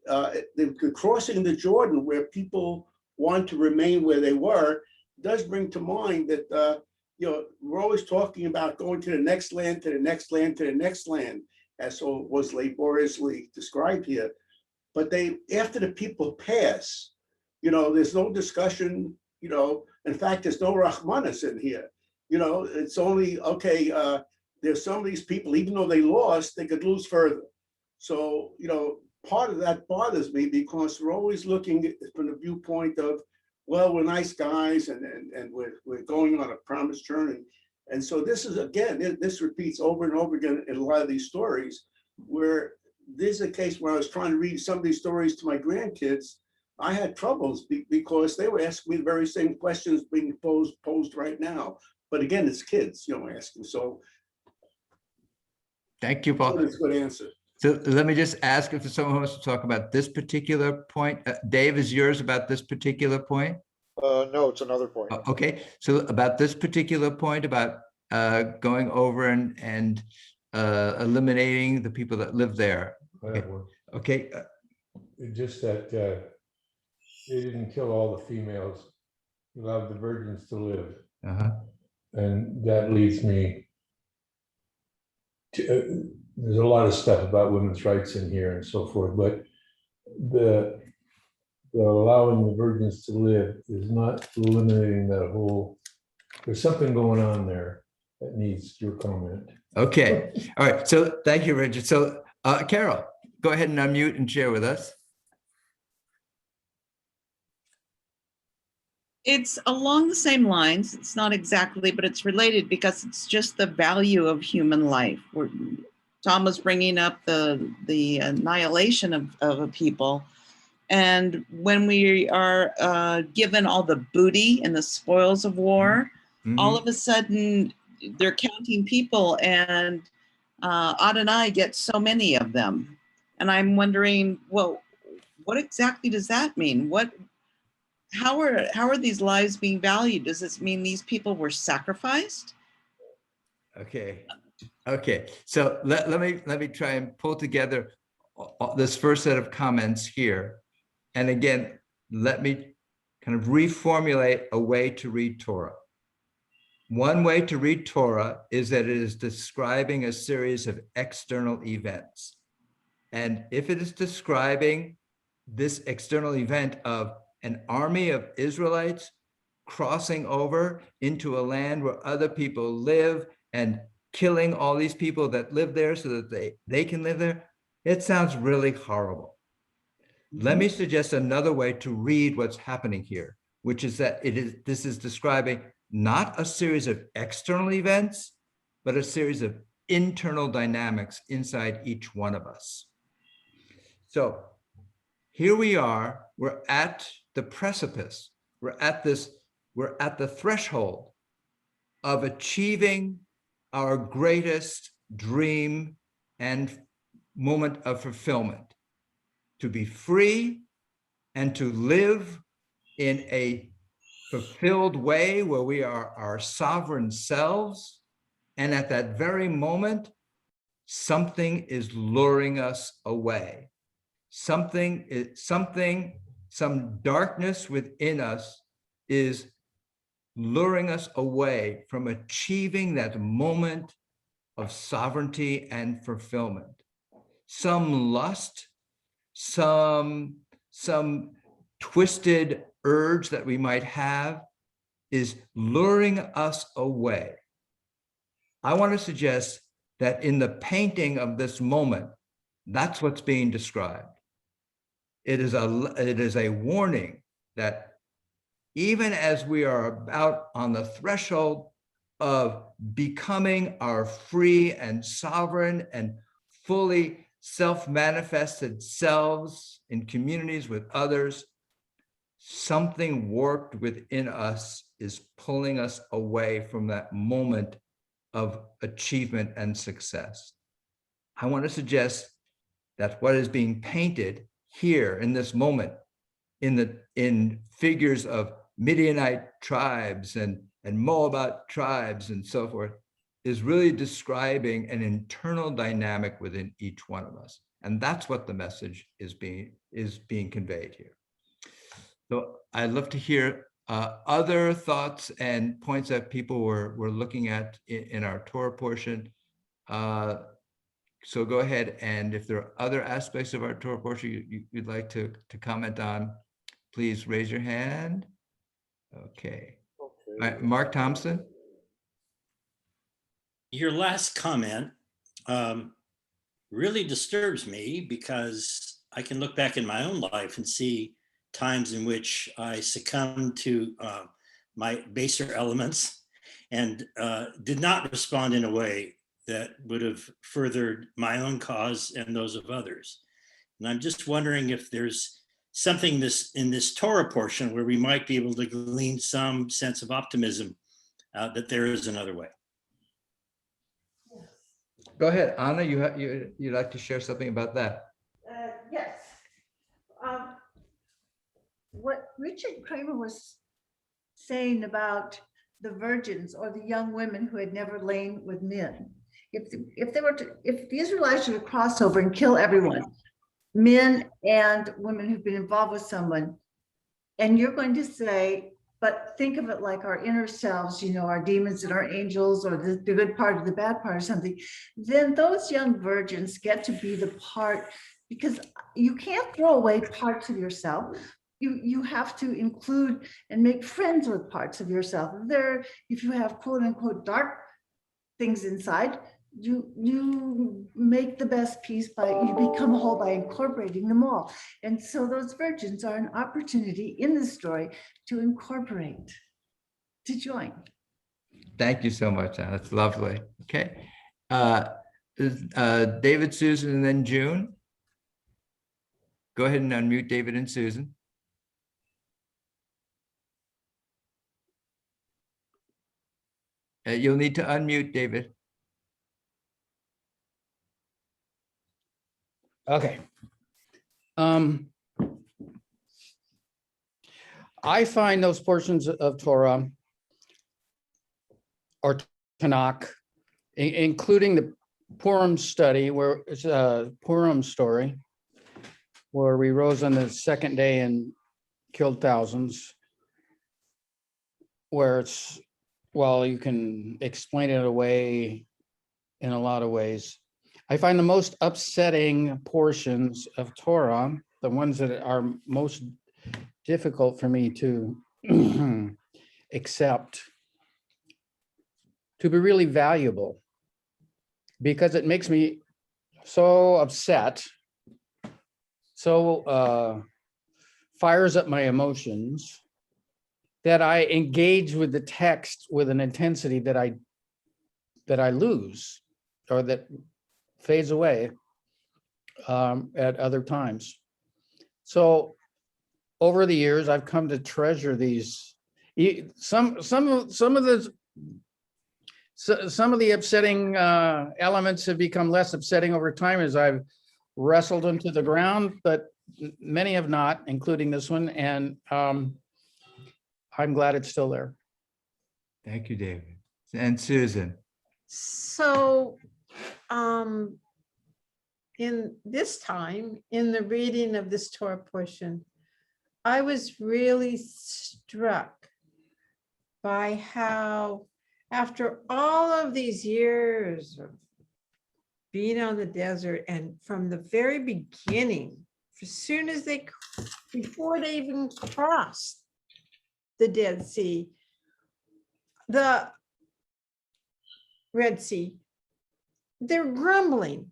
the crossing the Jordan where people want to remain where they were does bring to mind that, you know, we're always talking about going to the next land, to the next land, to the next land, as so was laboriously described here. But they, after the people pass, you know, there's no discussion, you know, in fact, there's no Rahmanas in here. You know, it's only, okay, there's some of these people, even though they lost, they could lose further. So, you know, part of that bothers me because we're always looking at, from the viewpoint of, well, we're nice guys and we're going on a promised journey. And so this is, again, this repeats over and over again in a lot of these stories where this is a case where I was trying to read some of these stories to my grandkids. I had troubles because they were asking me the very same questions being posed right now. But again, it's kids, you know, asking. So thank you, Paul. That's a good answer. So let me just ask if someone wants to talk about this particular point. Dave, is yours about this particular point? No, it's another point. Okay, so about this particular point about going over and eliminating the people that live there. Okay. Okay. Just that they didn't kill all the females, allowed the virgins to live. And that leads me to, there's a lot of stuff about women's rights in here and so forth, but the allowing the virgins to live is not eliminating that whole, there's something going on there that needs your comment. Okay, all right, so thank you, Richard. So Carol, go ahead and unmute and share with us. It's along the same lines. It's not exactly, but it's related because it's just the value of human life. Tom was bringing up the annihilation of a people. And when we are given all the booty and the spoils of war, all of a sudden they're counting people and Adonai gets so many of them. And I'm wondering, well, what exactly does that mean? How are these lives being valued? Does this mean these people were sacrificed? Okay. Okay. So let me try and pull together this first set of comments here. And again, let me kind of reformulate a way to read Torah. One way to read Torah is that it is describing a series of external events. And if it is describing this external event of an army of Israelites crossing over into a land where other people live and killing all these people that live there so that they can live there, it sounds really horrible. Let me suggest another way to read what's happening here, which is that this is describing not a series of external events, but a series of internal dynamics inside each one of us. So here we are, we're at the precipice, we're at the threshold of achieving our greatest dream and moment of fulfillment, to be free and to live in a fulfilled way where we are our sovereign selves. And at that very moment, something is luring us away. Some darkness within us is luring us away from achieving that moment of sovereignty and fulfillment. Some lust, some twisted urge that we might have is luring us away. I want to suggest that in the painting of this moment, that's what's being described. It is a warning that even as we are about on the threshold of becoming our free and sovereign and fully self-manifested selves in communities with others, something warped within us is pulling us away from that moment of achievement and success. I want to suggest that what is being painted here in this moment, in figures of Midianite tribes and Moabite tribes and so forth, is really describing an internal dynamic within each one of us. And that's what the message is being conveyed here. So I'd love to hear other thoughts and points that people were looking at in our Torah portion. So go ahead, and if there are other aspects of our Torah portion you'd like to comment on, please raise your hand. Okay. All right, Mark Thompson. Your last comment really disturbs me, because I can look back in my own life and see times in which I succumbed to my baser elements and did not respond in a way that would have furthered my own cause and those of others. And I'm just wondering if there's something in this Torah portion where we might be able to glean some sense of optimism that there is another way. Go ahead, Anna, you'd like to share something about that? Yes. What Richard Kramer was saying about the virgins or the young women who had never lain with men. If the Israelites were to cross over and kill everyone, men and women who've been involved with someone, and you're going to say, but think of it like our inner selves, our demons and our angels, or the good part or the bad part or something, then those young virgins get to be the part, because you can't throw away parts of yourself. You have to include and make friends with parts of yourself. If you have quote unquote dark things inside, you make the best piece you become whole by incorporating them all. And so those virgins are an opportunity in the story to incorporate, to join. Thank you so much, Anna. That's lovely. Okay. David, Susan, and then June. Go ahead and unmute David and Susan. You'll need to unmute, David. Okay. I find those portions of Torah or Tanakh, including the Purim study, where it's a Purim story, where we rose on the second day and killed thousands, where it's well, you can explain it away in a lot of ways. I find the most upsetting portions of Torah, the ones that are most difficult for me to accept, to be really valuable, because it makes me so upset, so fires up my emotions, that I engage with the text with an intensity that I lose, or that fades away at other times. So over the years, I've come to treasure these. Some of the upsetting elements have become less upsetting over time as I've wrestled into the ground, but many have not, including this one. And I'm glad it's still there. Thank you, David. And Susan. So, in this time, in the reading of this Torah portion, I was really struck by how, after all of these years of being on the desert, and from the very beginning, as soon as before they even crossed the Dead Sea, the Red Sea, they're grumbling.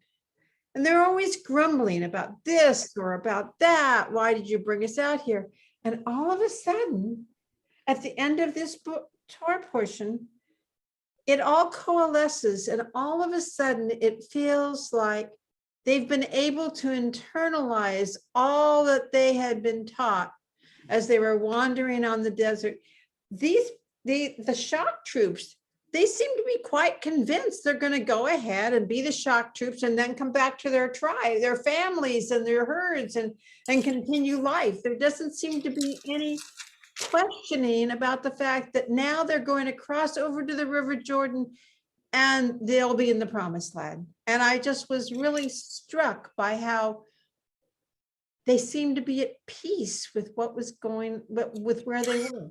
And they're always grumbling about this or about that. Why did you bring us out here? And all of a sudden, at the end of this Torah portion, it all coalesces, and all of a sudden it feels like they've been able to internalize all that they had been taught as they were wandering on the desert. The shock troops, they seem to be quite convinced they're going to go ahead and be the shock troops and then come back to their tribe, their families and their herds, and continue life. There doesn't seem to be any questioning about the fact that now they're going to cross over to the River Jordan and they'll be in the promised land. And I just was really struck by how they seemed to be at peace with what was going, with where they were.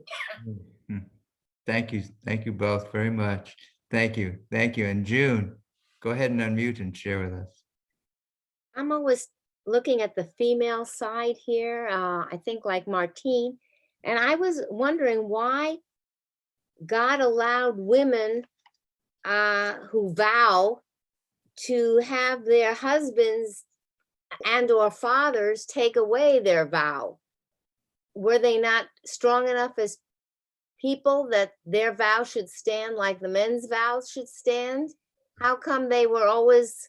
Thank you. Thank you both very much. Thank you. Thank you. And June, go ahead and unmute and share with us. I'm always looking at the female side here, I think like Martine, and I was wondering why God allowed women who vow to have their husbands and or fathers take away their vow. Were they not strong enough as people that their vow should stand like the men's vows should stand? How come they were always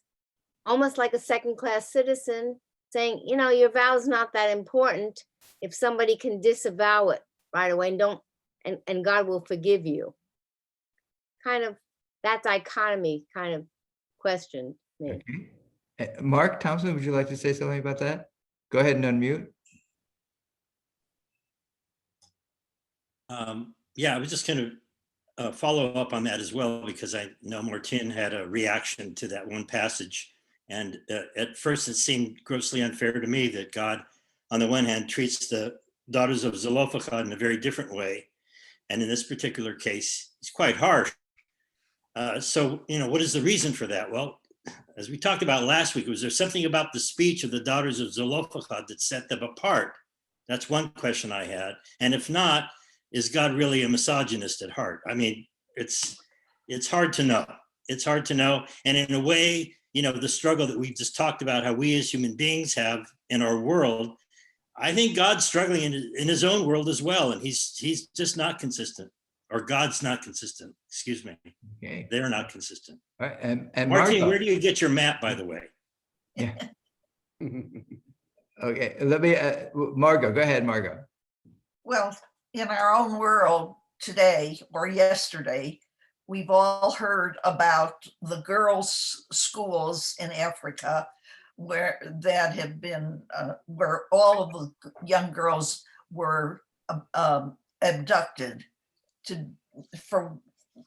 almost like a second-class citizen saying, you know, your vow's not that important if somebody can disavow it right away and God will forgive you? Kind of that dichotomy kind of question me. Okay. Mark Thompson, would you like to say something about that? Go ahead and unmute. Yeah, I was just going to follow up on that as well, because I know Martin had a reaction to that one passage. And at first it seemed grossly unfair to me that God, on the one hand, treats the daughters of Zelophehad in a very different way. And in this particular case, he's quite harsh. So, you know, what is the reason for that? Well, as we talked about last week, was there something about the speech of the daughters of Zelophehad that set them apart? That's one question I had. And if not, is God really a misogynist at heart? I mean, it's hard to know. It's hard to know. And in a way, you know, the struggle that we just talked about, how we as human beings have in our world, I think God's struggling in his own world as well. And he's just not consistent, or God's not consistent. Excuse me. Okay. They're not consistent. All right. And Martin, Margot. where do you get your map, by the way? Yeah. Okay. Let me, Margot, go ahead, Margot. Well, in our own world today or yesterday, we've all heard about the girls' schools in Africa where all of the young girls were abducted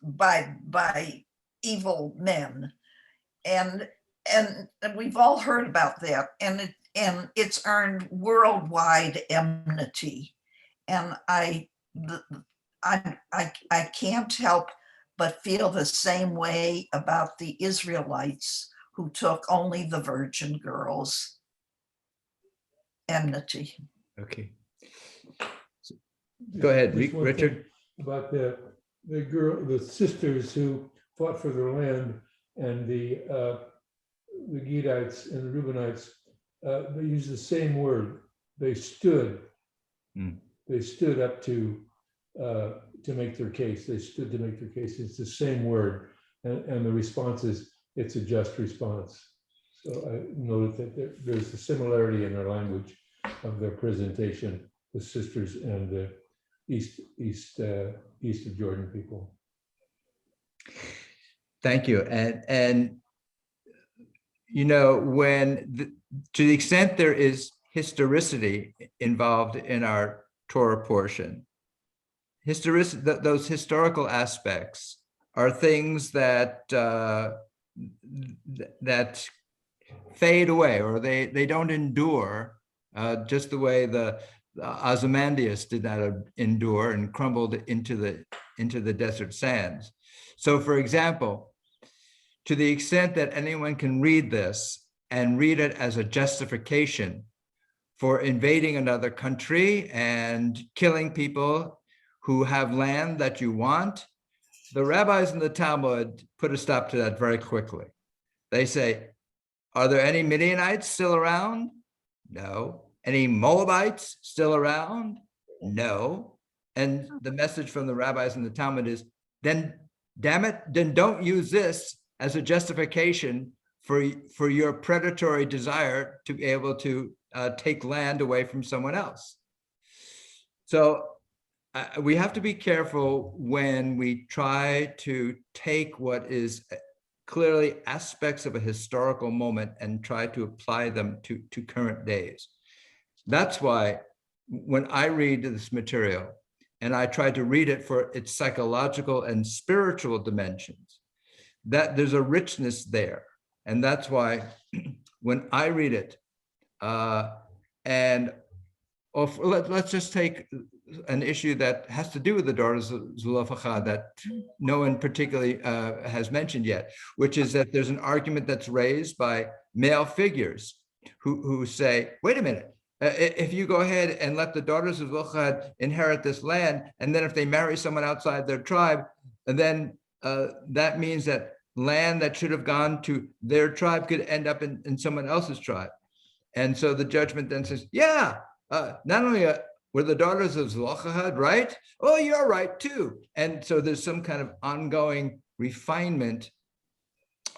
by evil men, and we've all heard about that, and it's earned worldwide enmity. And I can't help but feel the same way about the Israelites who took only the virgin girls. Enmity. Okay. Go ahead, Just one thing Richard. about the sisters who fought for their land, and the Gadites and the Reubenites, they use the same word. They stood. They stood up to make their case. They stood to make their case. It's the same word, and the response is it's a just response. So I noted that there's a similarity in their language of their presentation, the sisters and the east of Jordan people. Thank you. And you know, to the extent there is historicity involved in our Torah portion, those historical aspects are things that that fade away, or they don't endure, just the way the Ozymandias did not endure and crumbled into the desert sands. So, for example, to the extent that anyone can read this and read it as a justification for invading another country and killing people who have land that you want, the rabbis in the Talmud put a stop to that very quickly. They say, are there any Midianites still around? No. Any Moabites still around? No. And the message from the rabbis in the Talmud is, then, damn it, then don't use this as a justification for your predatory desire to be able to take land away from someone else. So we have to be careful when we try to take what is clearly aspects of a historical moment and try to apply them to current days. That's why when I read this material and I try to read it for its psychological and spiritual dimensions, that there's a richness there. And that's why when I read it, let's just take an issue that has to do with the daughters of Zelophehad that no one particularly has mentioned yet, which is that there's an argument that's raised by male figures who say, wait a minute, if you go ahead and let the daughters of Zelophehad inherit this land, and then if they marry someone outside their tribe, and then that means that land that should have gone to their tribe could end up in someone else's tribe. And so the judgment then says, yeah, not only were the daughters of Zelophehad right? Oh, you're right too. And so there's some kind of ongoing refinement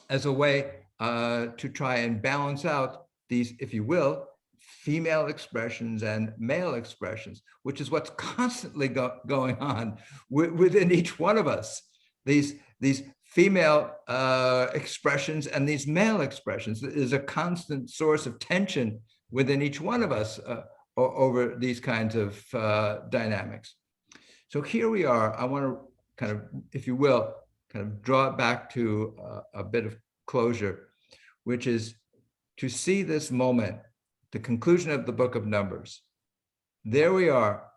as a way to try and balance out these, if you will, female expressions and male expressions, which is what's constantly going on within each one of us. These female expressions and these male expressions is a constant source of tension within each one of us over these kinds of dynamics. So here we are. I want to kind of, if you will, kind of draw it back to a bit of closure, which is to see this moment, the conclusion of the book of Numbers. There we are.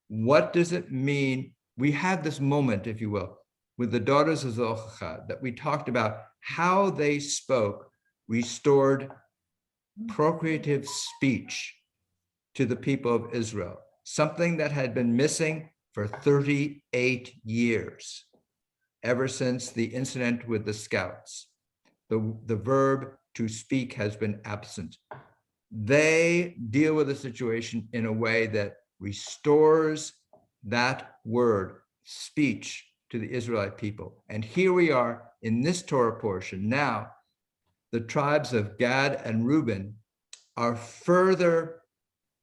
What does it mean? We had this moment, if you will, with the daughters of Zelophehad that we talked about how they spoke, restored procreative speech to the people of Israel, something that had been missing for 38 years, ever since the incident with the scouts. The verb to speak has been absent. They deal with the situation in a way that restores that word, speech, to the Israelite people. And here we are in this Torah portion. Now, the tribes of Gad and Reuben are further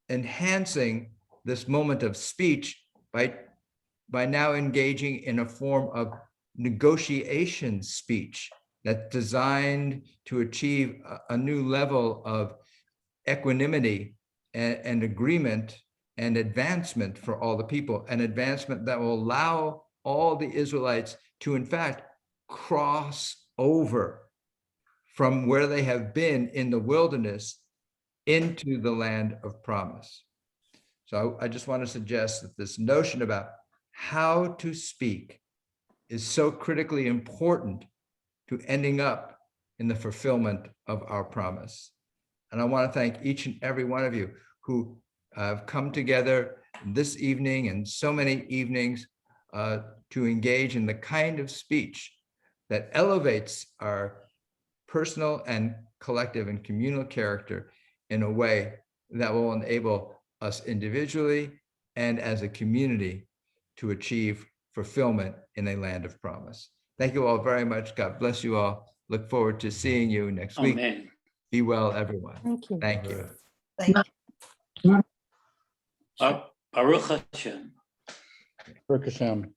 enhancing this moment of speech by now engaging in a form of negotiation speech that's designed to achieve a new level of equanimity and agreement and advancement for all the people, an advancement that will allow all the Israelites to, in fact, cross over from where they have been in the wilderness into the land of promise. So I just want to suggest that this notion about how to speak is so critically important to ending up in the fulfillment of our promise. And I want to thank each and every one of you who have come together this evening and so many evenings to engage in the kind of speech that elevates our personal and collective and communal character in a way that will enable us individually and as a community to achieve fulfillment in a land of promise. Thank you all very much. God bless you all. Look forward to seeing you next week. Amen. Be well, everyone. Thank you. Thank you. Thank you. Baruch Hashem. Baruch Hashem.